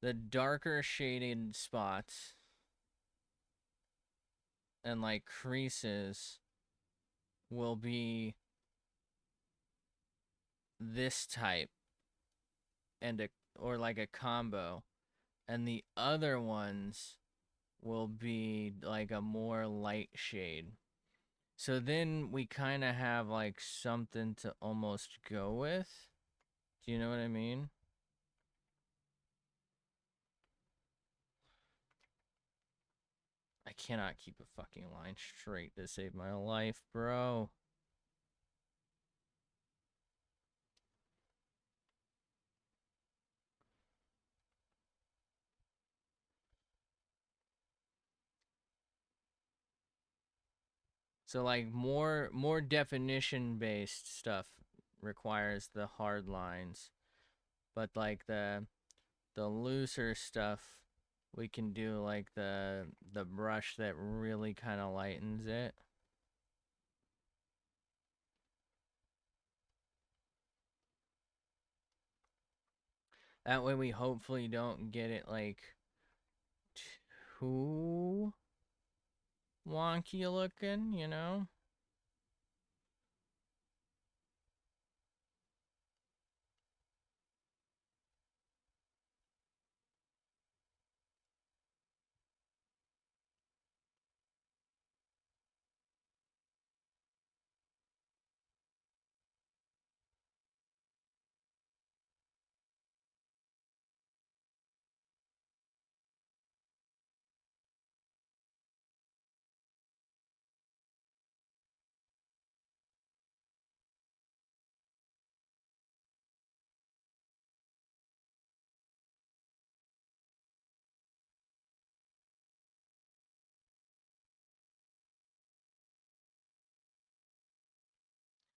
Speaker 1: The darker shaded spots and like creases will be this type and a or like a combo, and the other ones will be like a more light shade. So then we kind of have like something to almost go with. Do you know what I mean? I cannot keep a fucking line straight to save my life, bro. So like more definition based stuff requires the hard lines, but like the looser stuff we can do like the brush that really kind of lightens it. That way we hopefully don't get it like too wonky looking, you know?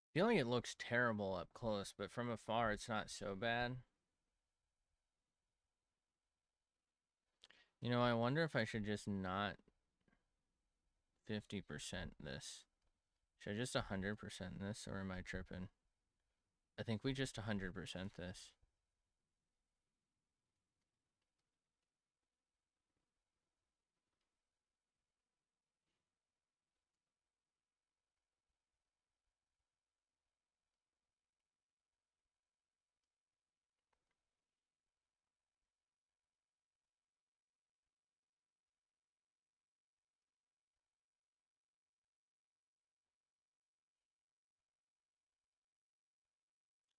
Speaker 1: I feel like it looks terrible up close, but from afar it's not so bad. You know, I wonder if I should just not 50% this. Should I just 100% this, or am I tripping? I think we just 100% this.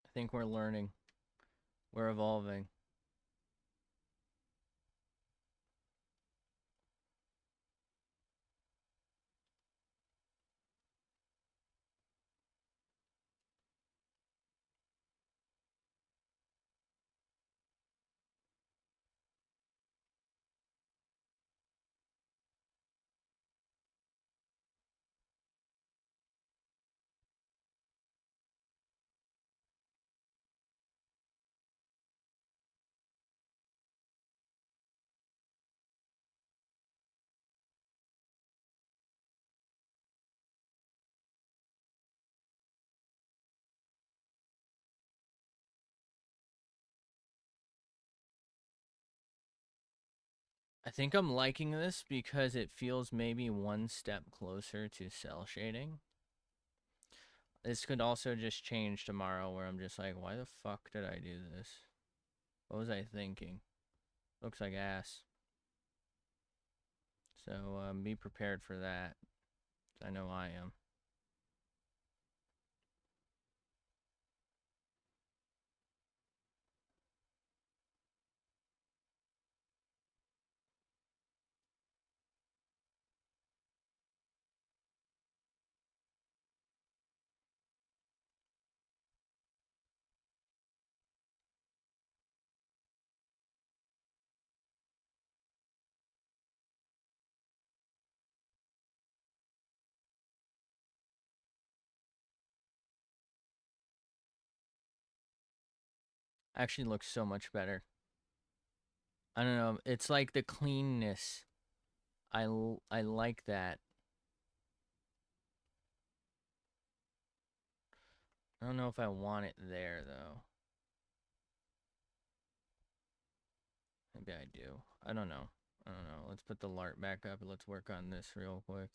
Speaker 1: I think we're learning. We're evolving. I think I'm liking this because it feels maybe one step closer to cell shading. This could also just change tomorrow where I'm just like, why the fuck did I do this? What was I thinking? Looks like ass. So be prepared for that. I know I am. Actually looks so much better. I don't know. It's like the cleanness. I like that. I don't know if I want it there though. Maybe I do. I don't know. I don't know. Let's put the LARP back up and let's work on this real quick.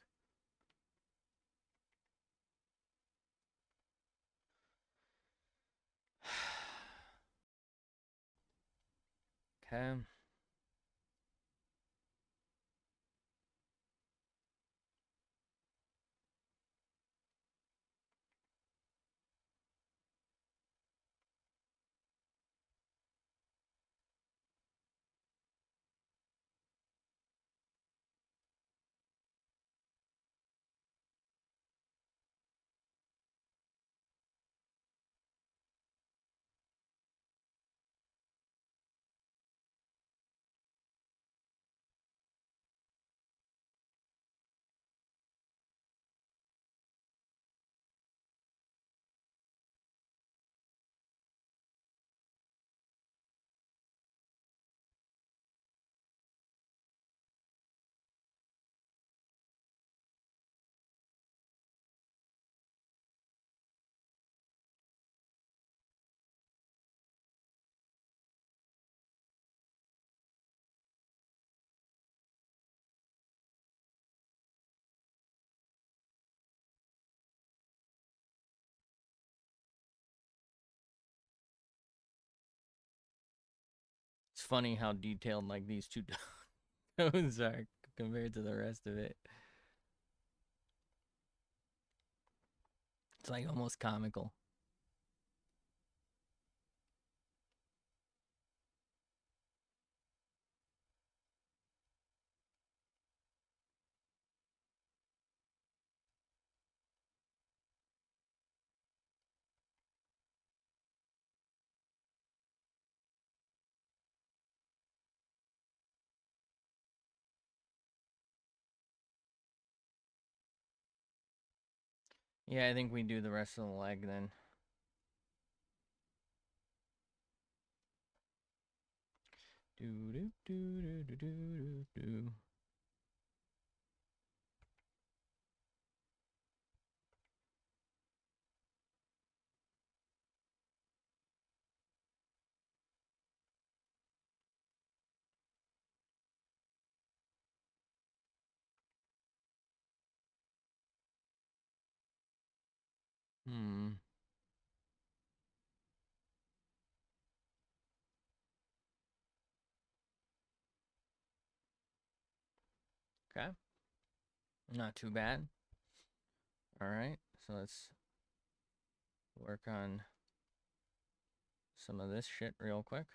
Speaker 1: Okay. It's funny how detailed like these two tones are compared to the rest of it. It's like almost comical. Yeah, I think we do the rest of the leg then. Do do do do do do do. Hmm. Okay. Not too bad. All right. So let's work on some of this shit real quick.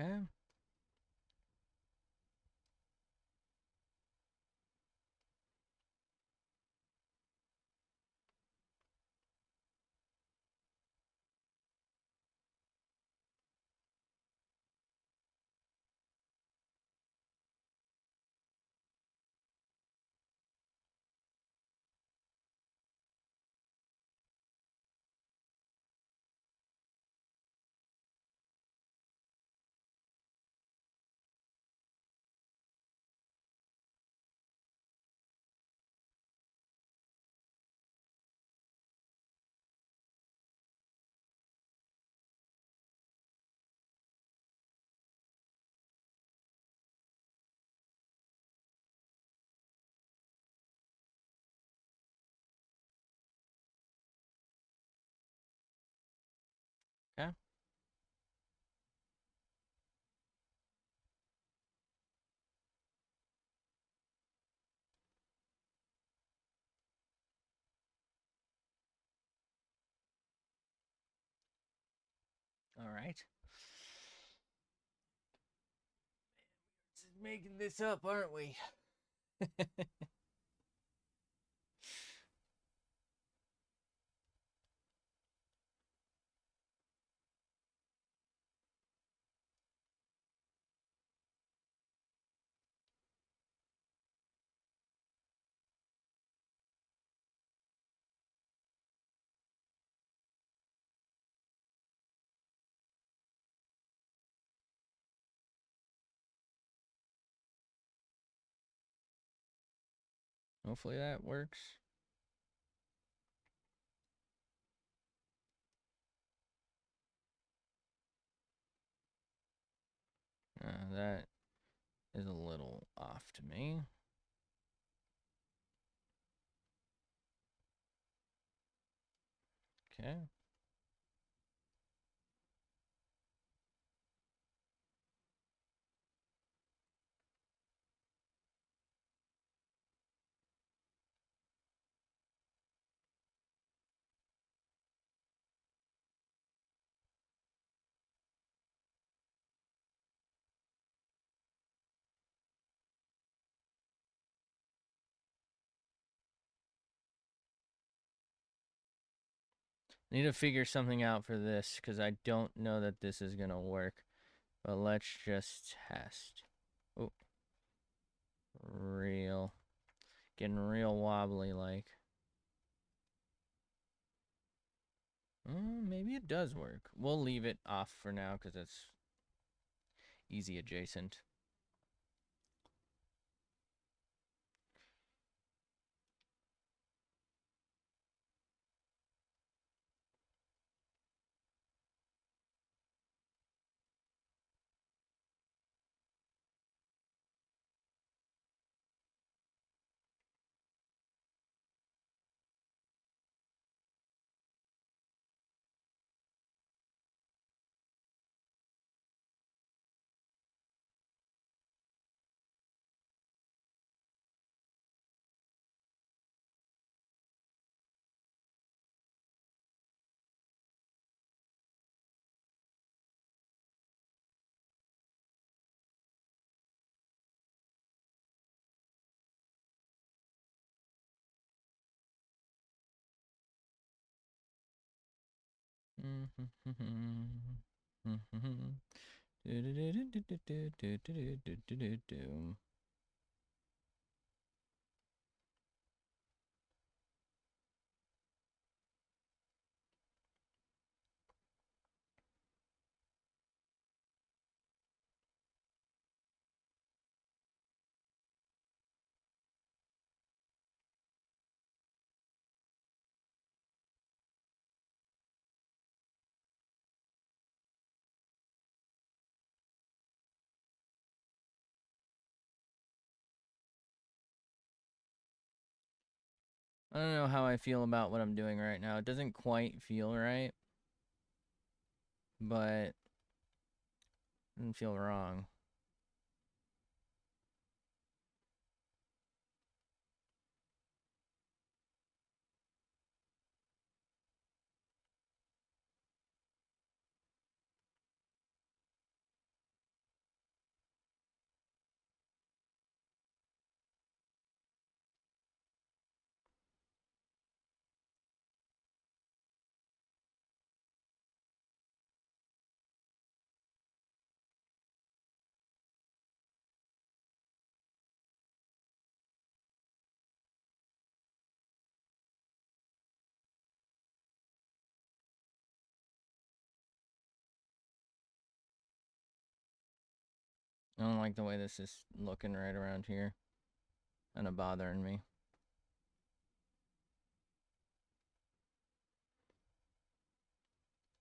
Speaker 1: Okay. right. Just making this up, aren't we? Hopefully that works. That is a little off to me. Okay. Need to figure something out for this because I don't know that this is gonna work. But let's just test. Oh, getting real wobbly like. Maybe it does work. We'll leave it off for now because it's easy adjacent. I don't know how I feel about what I'm doing right now. It doesn't quite feel right, but it doesn't feel wrong. I don't like the way this is looking right around here. Kind of bothering me.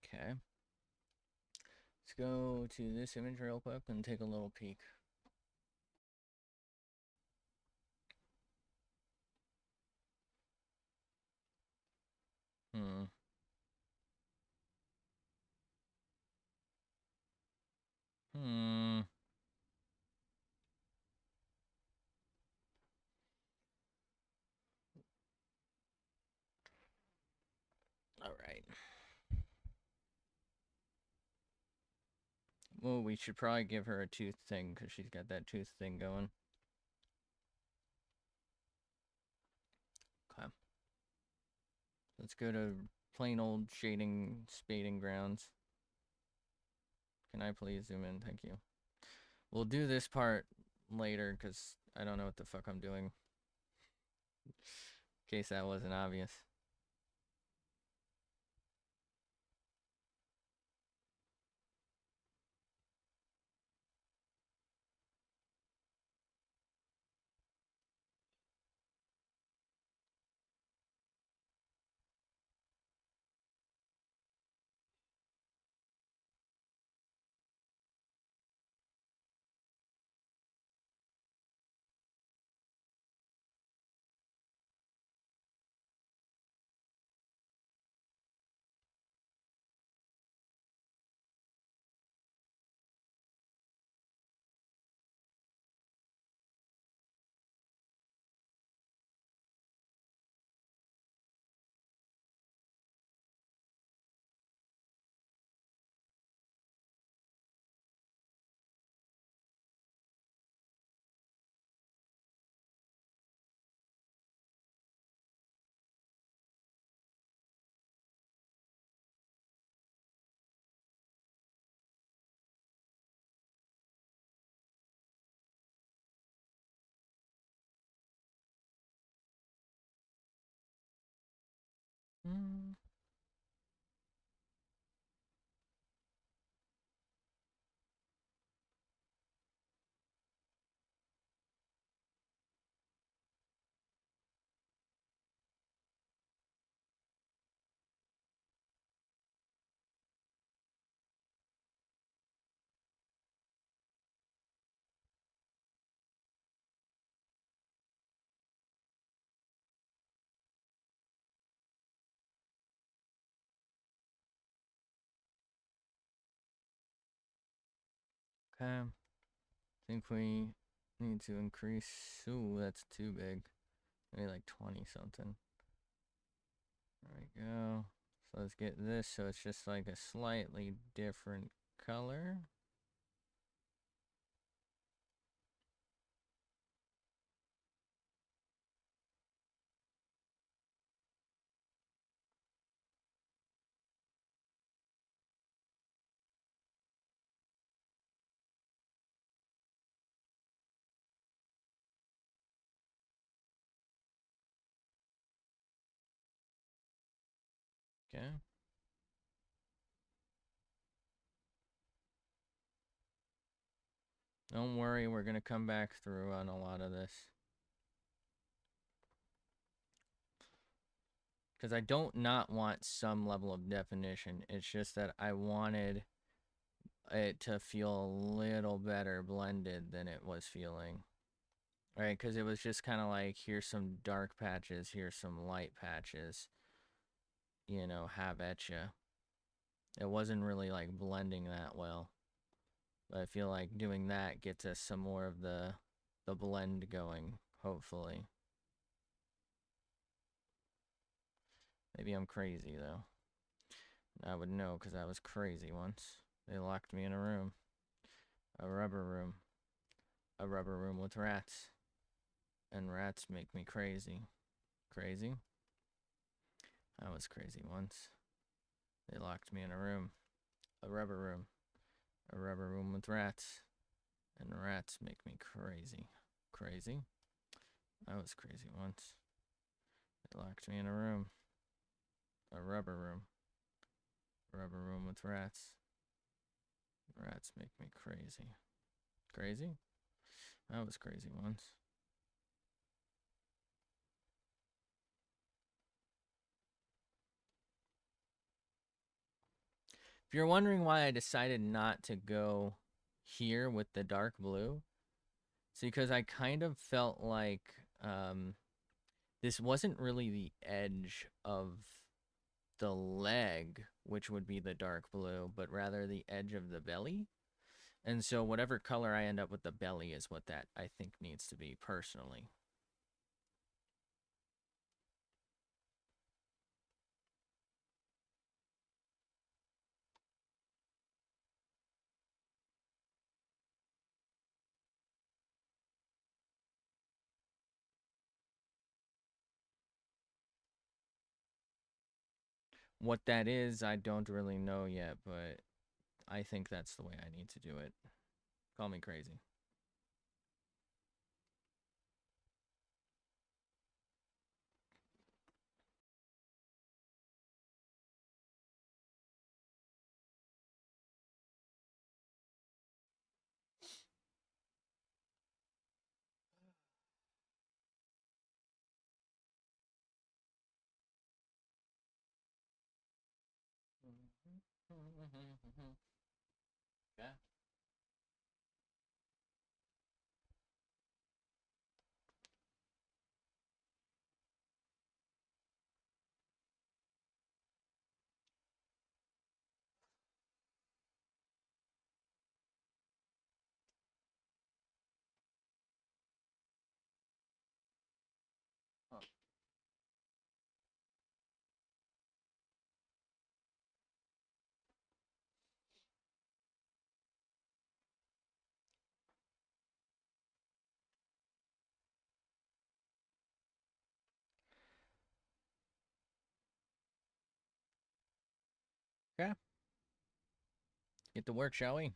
Speaker 1: Okay. Let's go to this image real quick and take a little peek. Hmm. Hmm. All right. Well, we should probably give her a tooth thing because she's got that tooth thing going. Okay. Let's go to plain old shading, spading grounds. Can I please zoom in? Thank you. We'll do this part later because I don't know what the fuck I'm doing. In case that wasn't obvious. Mm. Okay. I think we need to increase. Ooh, that's too big. Maybe like 20 something. There we go. So let's get this so it's just like a slightly different color. Okay. Don't worry, we're gonna come back through on a lot of this. Because I don't not want some level of definition. It's just that I wanted it to feel a little better blended than it was feeling. Right? Because it was just kind of like, here's some dark patches, here's some light patches. You know, have at ya. It wasn't really like blending that well. But I feel like doing that gets us some more of the blend going, hopefully. Maybe I'm crazy though. I would know because I was crazy once. They locked me in a room. A rubber room. A rubber room with rats. And rats make me crazy. Crazy? I was crazy once. They locked me in a room. A rubber room. A rubber room with rats. And rats make me crazy. Crazy? I was crazy once. They locked me in a room. A rubber room. A rubber room with rats. Rats make me crazy. Crazy? I was crazy once. If you're wondering why I decided not to go here with the dark blue, it's because I kind of felt like this wasn't really the edge of the leg, which would be the dark blue, but rather the edge of the belly. And so whatever color I end up with the belly is what that I think needs to be personally. What that is, I don't really know yet, but I think that's the way I need to do it. Call me crazy. Yeah. Huh. Yeah. Get to work, shall we?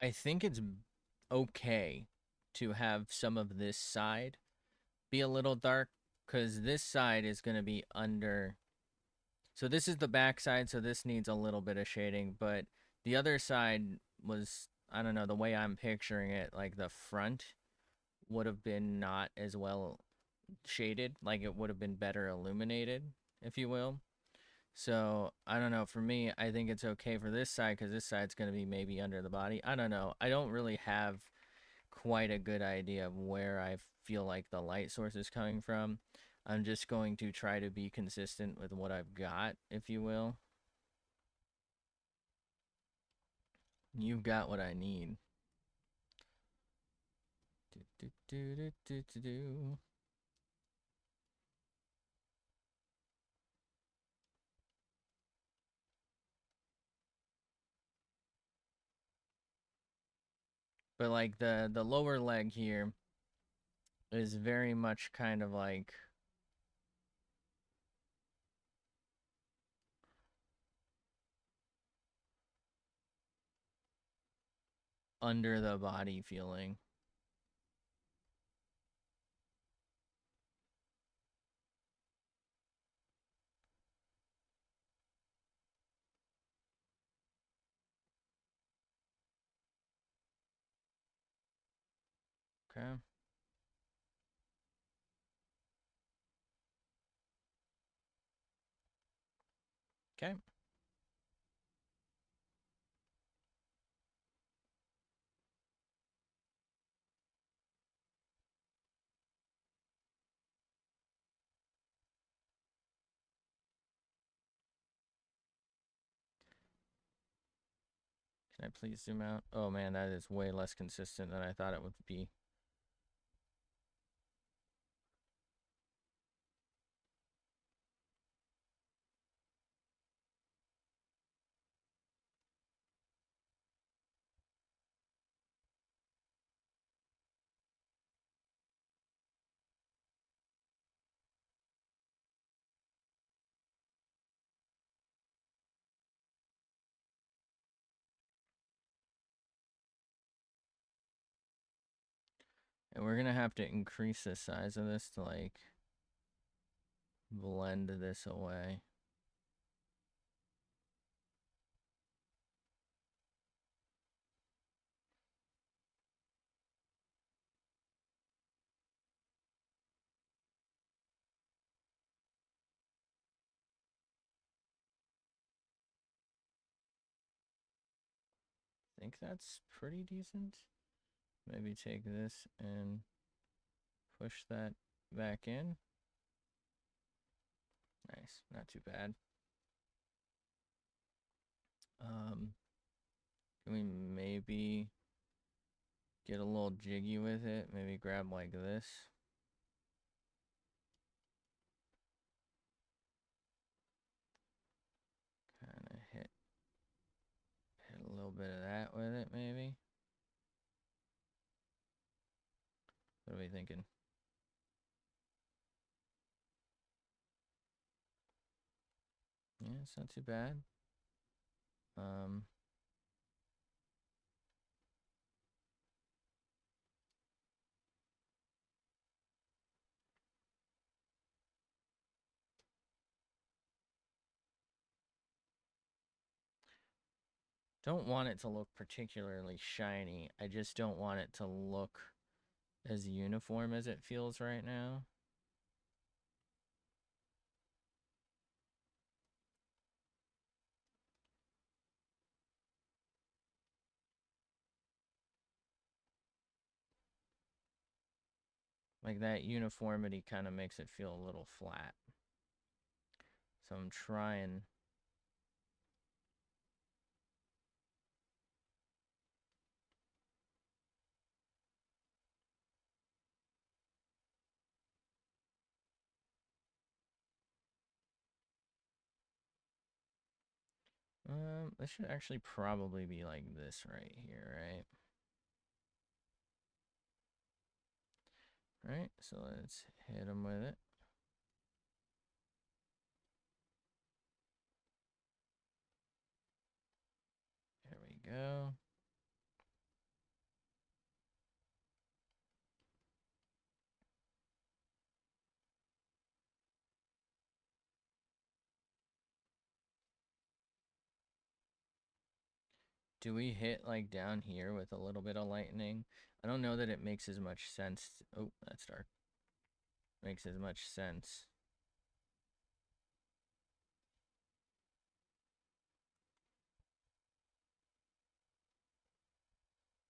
Speaker 1: I think it's okay to have some of this side be a little dark because this side is going to be under. So this is the back side, so this needs a little bit of shading, but the other side was, I don't know, the way I'm picturing it, like the front would have been not as well shaded, like it would have been better illuminated, if you will. So I don't know. For me, I think it's okay for this side because this side's going to be maybe under the body. I don't know. I don't really have quite a good idea of where I feel like the light source is coming from. I'm just going to try to be consistent with what I've got, if you will. You've got what I need. Do, do, do, do, do, do, do. But like the lower leg here is very much kind of like under the body feeling. Okay. Okay. Can I please zoom out? Oh man, that is way less consistent than I thought it would be. And we're gonna have to increase the size of this to like blend this away. think that's pretty decent. Maybe take this and push that back in. Nice, not too bad. Can we maybe get a little jiggy with it? Maybe grab like this. Kind of hit a little bit of that with it, maybe. What are we thinking? Yeah, it's not too bad. Don't want it to look particularly shiny. I just don't want it to look as uniform as it feels right now. Like that uniformity kind of makes it feel a little flat. So I'm trying. This should actually probably be like this right here, right? Right, so let's hit him with it. There we go. Do we hit like down here with a little bit of lightning? I don't know that it makes as much sense. Oh, that's dark. Makes as much sense.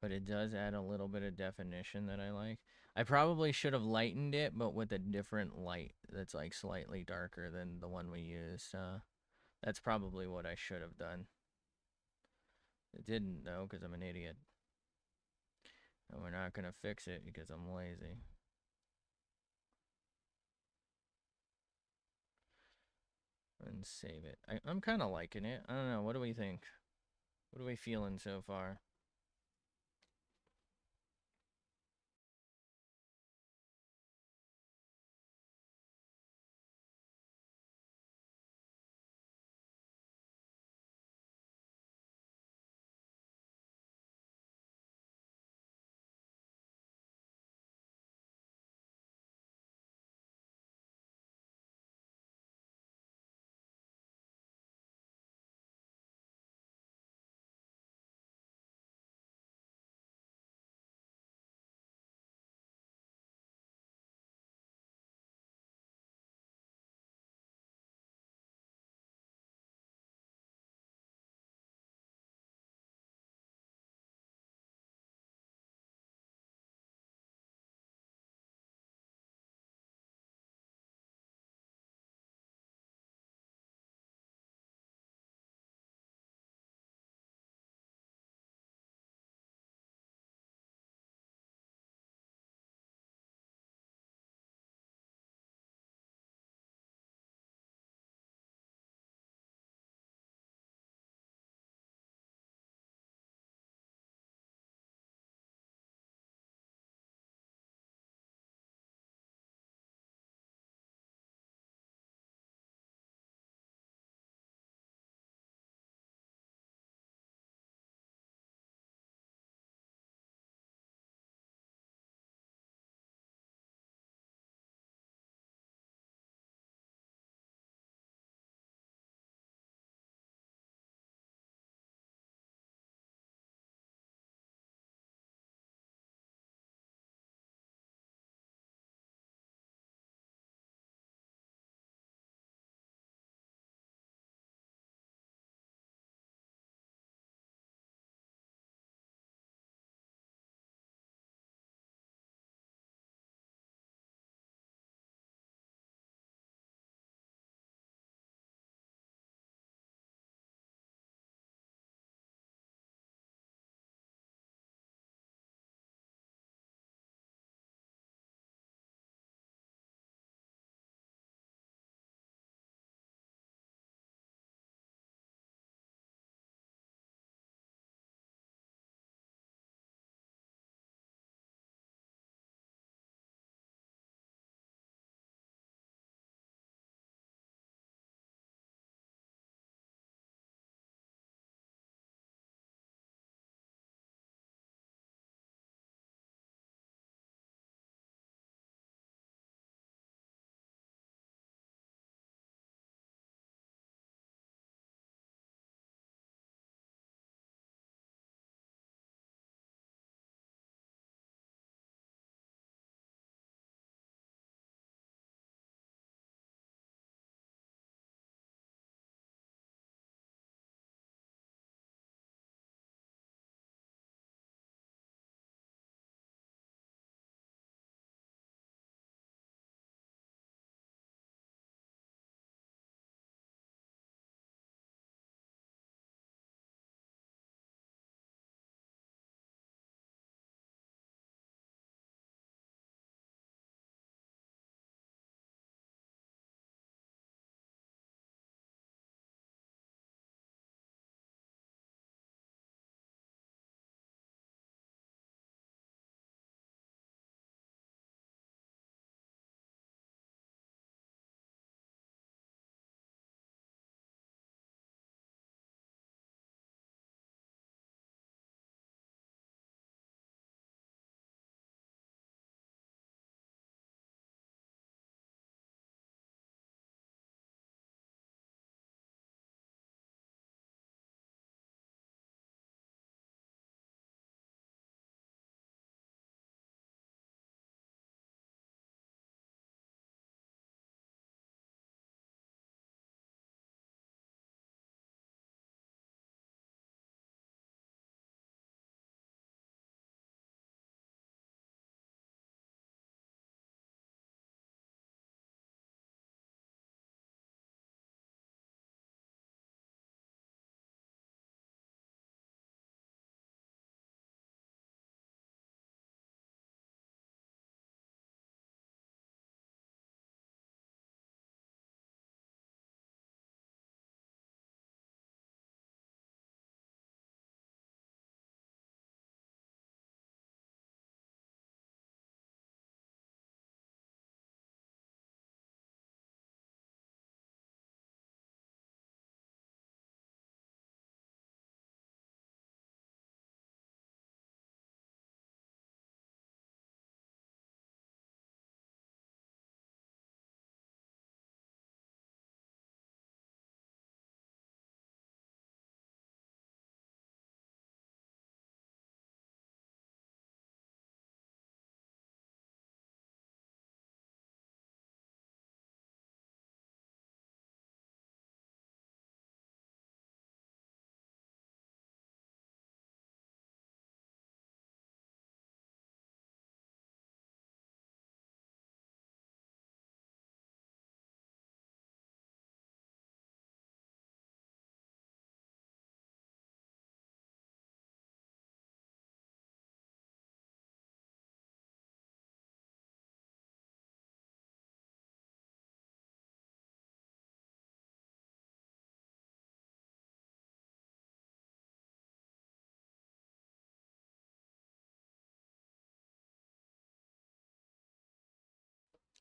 Speaker 1: But it does add a little bit of definition that I like. I probably should have lightened it, but with a different light that's like slightly darker than the one we used. That's probably what I should have done. It didn't though, because I'm an idiot. And we're not gonna fix it because I'm lazy. And save it. I'm kind of liking it. I don't know. What do we think? What are we feeling so far?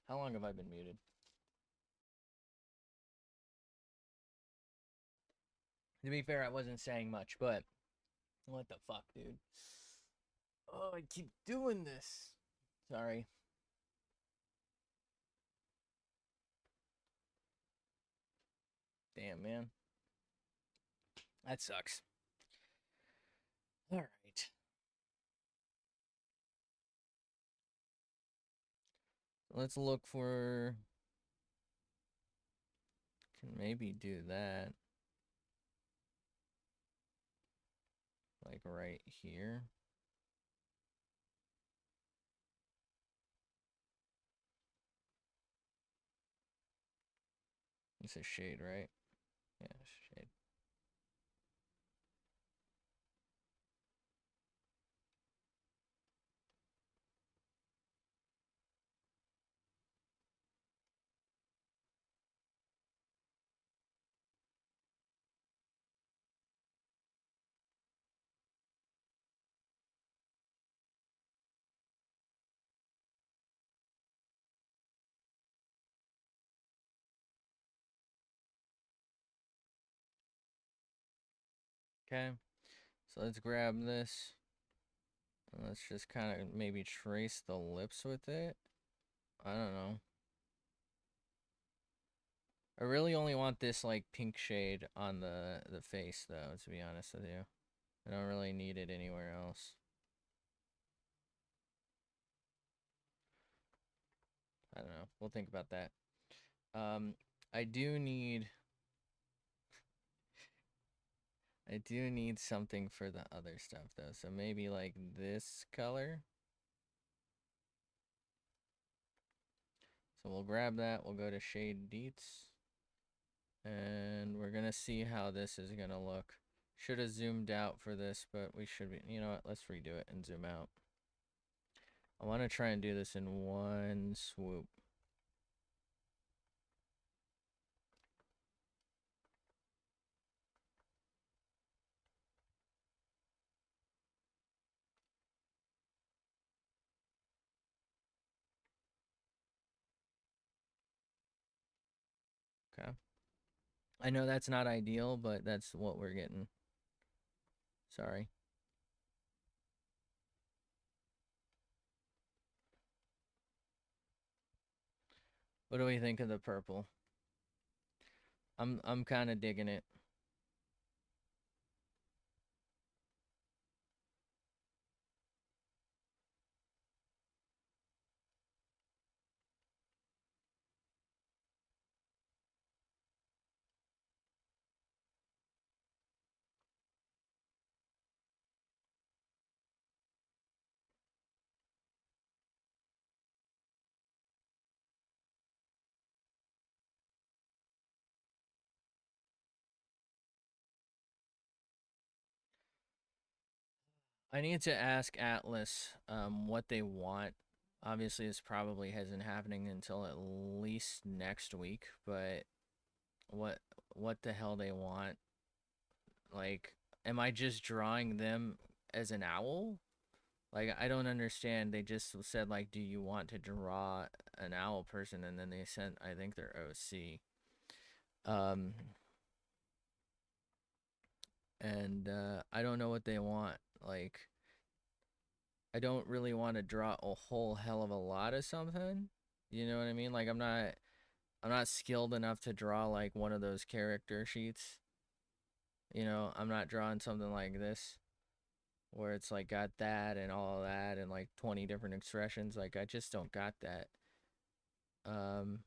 Speaker 1: How long have I been muted? To be fair, I wasn't saying much, but what the fuck, dude? Oh, I keep doing this. Sorry. Damn, man. That sucks. All right. Let's look for... Can maybe do that. Like right here. It's a shade, right? Yeah, shade. Okay. So let's grab this. And let's just kind of maybe trace the lips with it. I don't know. I really only want this like pink shade on the face though, to be honest with you. I don't really need it anywhere else. I don't know. We'll think about that. I do need something for the other stuff though. So maybe like this color. So we'll grab that. We'll go to shade deets. And we're gonna see how this is gonna look. Should have zoomed out for this, but we should be, you know what, let's redo it and zoom out. I want to try and do this in one swoop. Okay. I know that's not ideal, but that's what we're getting. Sorry. What do we think of the purple? I'm kind of digging it. I need to ask Atlas what they want. Obviously, this probably isn't happening until at least next week, but what the hell they want? Like, am I just drawing them as an owl? Like, I don't understand. They just said, like, do you want to draw an owl person? And then they sent, I think, their OC. Um, and I don't know what they want. Like, I don't really want to draw a whole hell of a lot of something. You know what I mean? Like, I'm not skilled enough to draw, like, one of those character sheets. You know, I'm not drawing something like this, where it's like got that and all of that and like 20 different expressions. Like, I just don't got that. Um,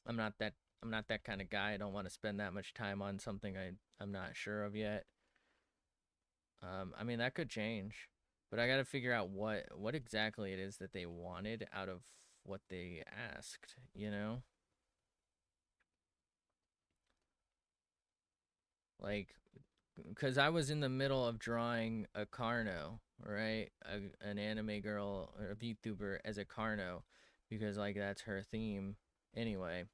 Speaker 1: I'm not that I'm not that kind of guy. I don't want to spend that much time on something I'm not sure of yet. I mean, that could change, but I got to figure out what exactly it is that they wanted out of what they asked, you know? Like, because I was in the middle of drawing a Carno, right? An anime girl or a VTuber as a Carno, because like that's her theme anyway.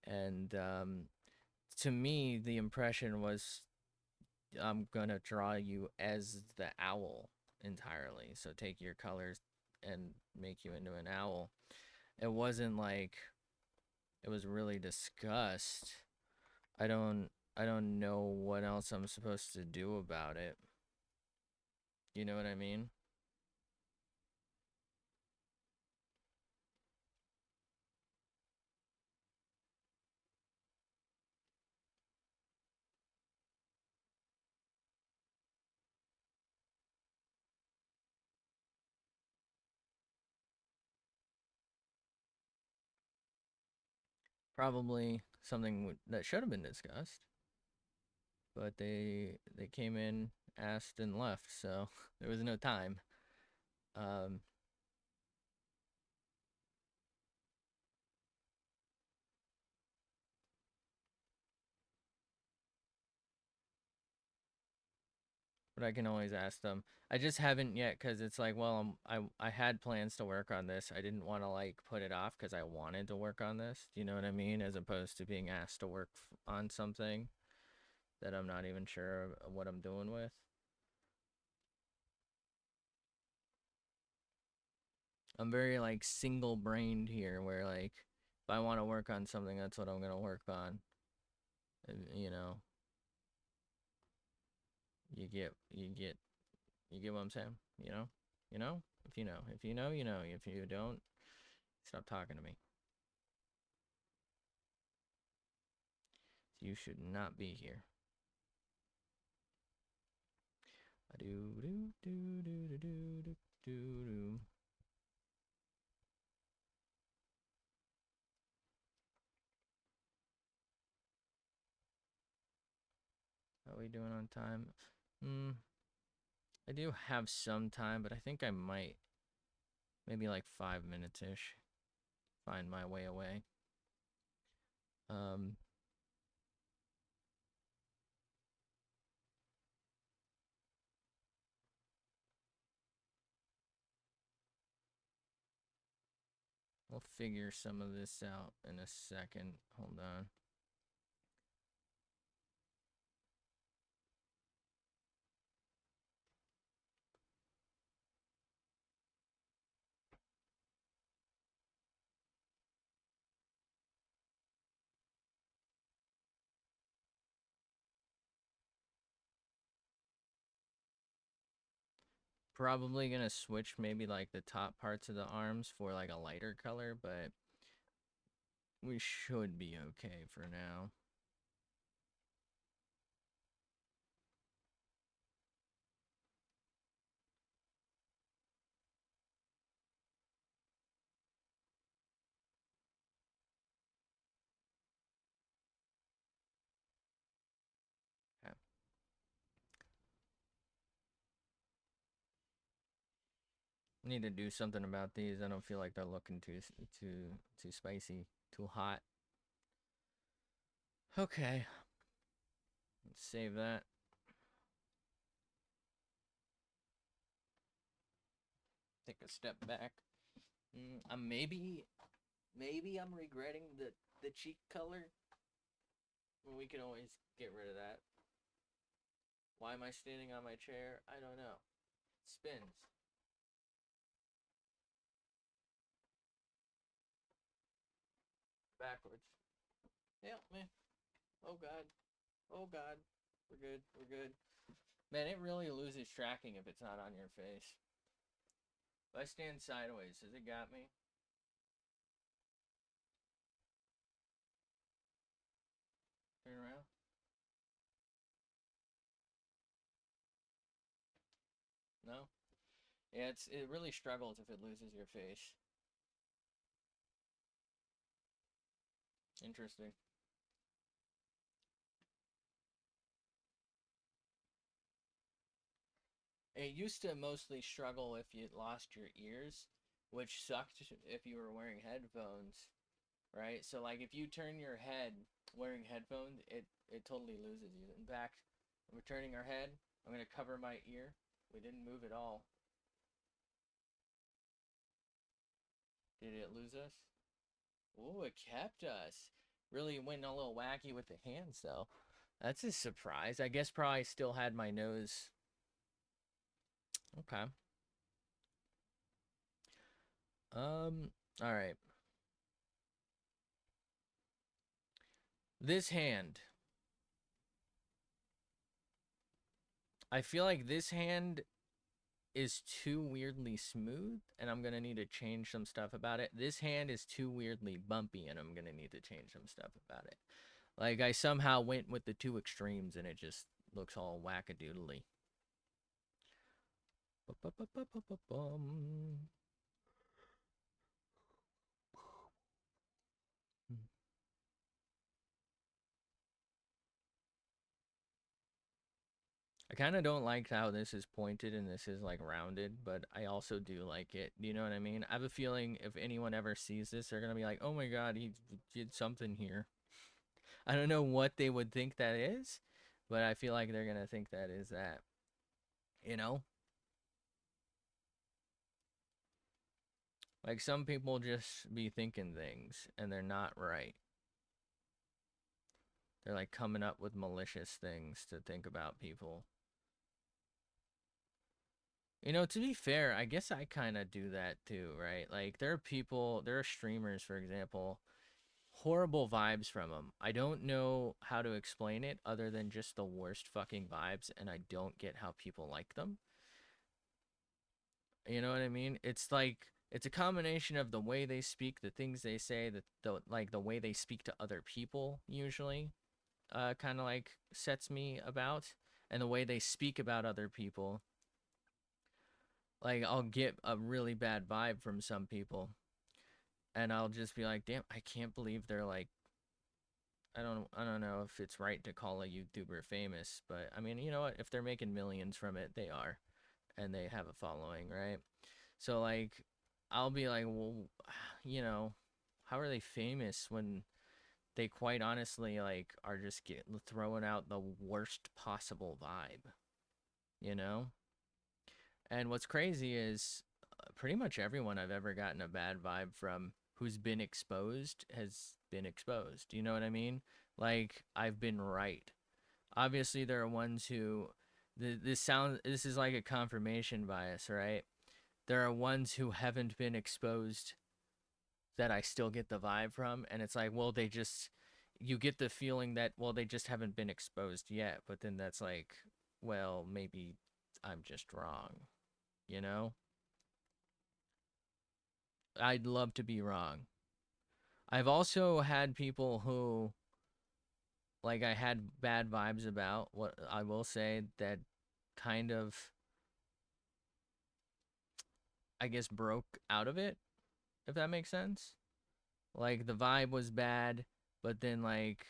Speaker 1: And to me, the impression was I'm gonna draw you as the owl entirely. So take your colors and make you into an owl. It wasn't like it was really discussed. I don't know what else I'm supposed to do about it. You know what I mean? Probably something that should have been discussed, but they came in, asked, and left, so there was no time. Um, but I can always ask them. I just haven't yet because it's like, well, I had plans to work on this. I didn't want to like put it off because I wanted to work on this. Do you know what I mean? As opposed to being asked to work on something that I'm not even sure of what I'm doing with. I'm very like single brained here, where like if I want to work on something, that's what I'm gonna work on. You know, you get what I'm saying. If you know, if you know, you know. If you don't, stop talking to me. You should not be here. Do do do do do do do do. How are we doing on time? Hmm. I do have some time, but I think I might maybe like 5 minutes ish find my way away. Um. We'll figure some of this out in a second. Hold on. Probably gonna switch maybe like the top parts of the arms for like a lighter color, but we should be okay for now. Okay. Need to do something about these. I don't feel like they're looking too spicy, too hot. Okay. Let's save that. Take a step back. Maybe I'm regretting the cheek color. Well, we can always get rid of that. Why am I standing on my chair? I don't know. It spins. Backwards. Help me. Oh god. Oh god. We're good. We're good. Man, it really loses tracking if it's not on your face. If I stand sideways, has it got me? Turn around. No? Yeah, it really struggles if it loses your face. Interesting. It used to mostly struggle if you lost your ears, which sucked if you were wearing headphones, right? So like if you turn your head wearing headphones, it totally loses you. In fact, we're turning our head. I'm gonna cover my ear. We didn't move at all. Did it lose us? Oh, it kept us. Really went a little wacky with the hands though. That's a surprise. I guess probably still had my nose. Okay. All right. This hand. I feel like this hand is too weirdly smooth, and I'm gonna need to change some stuff about it. This hand is too weirdly bumpy, and I'm gonna need to change some stuff about it. Like, I somehow went with the two extremes, and it just looks all wackadoodly. I kind of don't like how this is pointed and this is like rounded, but I also do like it. Do you know what I mean? I have a feeling if anyone ever sees this, they're gonna be like, "Oh my god, he did something here." I don't know what they would think that is, but I feel like they're gonna think that is that. You know, like some people just be thinking things and they're not right. They're like coming up with malicious things to think about people. You know, to be fair, I guess I kind of do that too, right? Like, there are people, there are streamers, for example, horrible vibes from them. I don't know how to explain it other than just the worst fucking vibes, and I don't get how people like them. You know what I mean? It's like it's a combination of the way they speak, the things they say, the like the way they speak to other people usually kind of like sets me about, and the way they speak about other people. Like, I'll get a really bad vibe from some people, and I'll just be like, "Damn, I can't believe they're like." I don't know if it's right to call a YouTuber famous, but I mean, you know what? If they're making millions from it, they are, and they have a following, right? So like, I'll be like, well, you know, how are they famous when they quite honestly like are just throwing out the worst possible vibe, you know? And what's crazy is pretty much everyone I've ever gotten a bad vibe from who's been exposed has been exposed. You know what I mean? Like, I've been right. Obviously, there are ones who this is like a confirmation bias, right? There are ones who haven't been exposed that I still get the vibe from, and it's like, well, they just you get the feeling that, well, they just haven't been exposed yet, but then that's like, well, maybe I'm just wrong, you know? I'd love to be wrong. I've also had people who, like, I had bad vibes about, what I will say, that kind of, I guess, broke out of it, if that makes sense. Like, the vibe was bad, but then, like,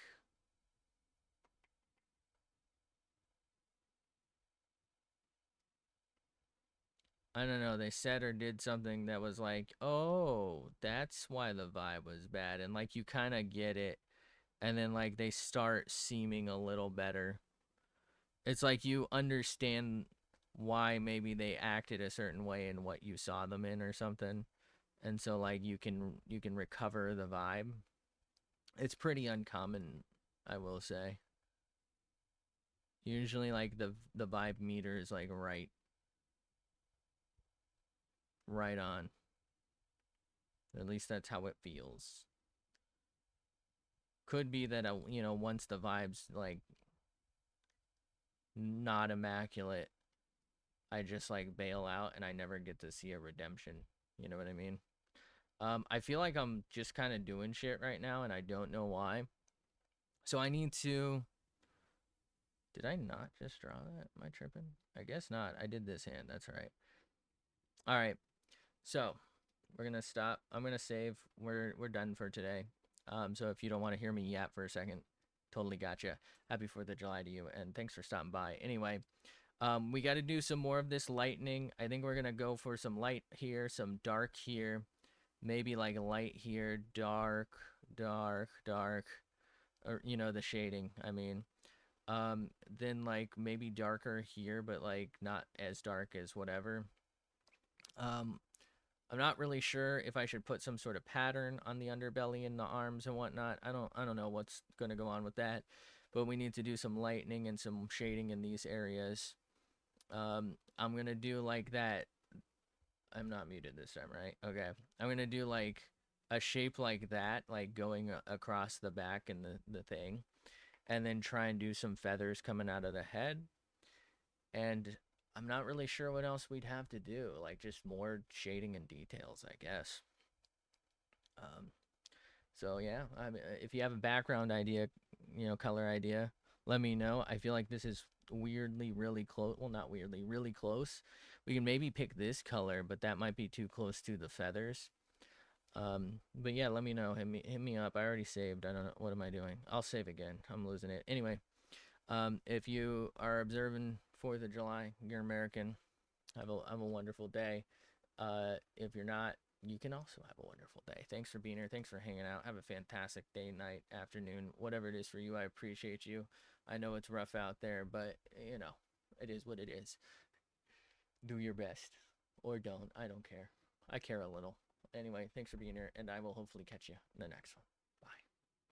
Speaker 1: I don't know, they said or did something that was like, oh, that's why the vibe was bad. And, like, you kind of get it. And then, like, they start seeming a little better. It's like you understand why maybe they acted a certain way in what you saw them in or something. And so, like, you can recover the vibe. It's pretty uncommon, I will say. Usually, like, the vibe meter is like right on. At least that's how it feels. Could be that once the vibes like not immaculate, I just like bail out and I never get to see a redemption. You know what I mean? I feel like I'm just kind of doing shit right now, and I don't know why. So I need to. Did I not just draw that? Am I tripping? I guess not. I did this hand. That's right. All right. So we're gonna stop. I'm gonna save. We're done for today. So if you don't want to hear me yap for a second, totally gotcha. Happy 4th of July to you, and thanks for stopping by. Anyway, we got to do some more of this lightning. I think we're gonna go for some light here, some dark here, maybe like light here, dark, dark, dark, or the shading. I mean, then like maybe darker here, but like not as dark as whatever. Um, I'm not really sure if I should put some sort of pattern on the underbelly and the arms and whatnot. I don't know what's going to go on with that, but we need to do some lightning and some shading in these areas. I'm going to do like that. I'm not muted this time, right? Okay. I'm gonna do like a shape like that, like going across the back and the thing, and then try and do some feathers coming out of the head. And I'm not really sure what else we'd have to do, like just more shading and details, I guess. Um, so yeah, I mean, if you have a background idea, color idea, let me know. I feel like this is weirdly really close. Well, not weirdly, really close. We can maybe pick this color, but that might be too close to the feathers. But yeah, let me know. Hit me up. I already saved. I don't know. What am I doing? I'll save again. I'm losing it. Anyway, if you are observing 4th of July, you're American. Have a wonderful day. If you're not, you can also have a wonderful day. Thanks for being here. Thanks for hanging out. Have a fantastic day, night, afternoon, whatever it is for you. I appreciate you. I know it's rough out there, but it is what it is. Do your best or don't. I don't care. I care a little. Anyway, thanks for being here, and I will hopefully catch you in the next one.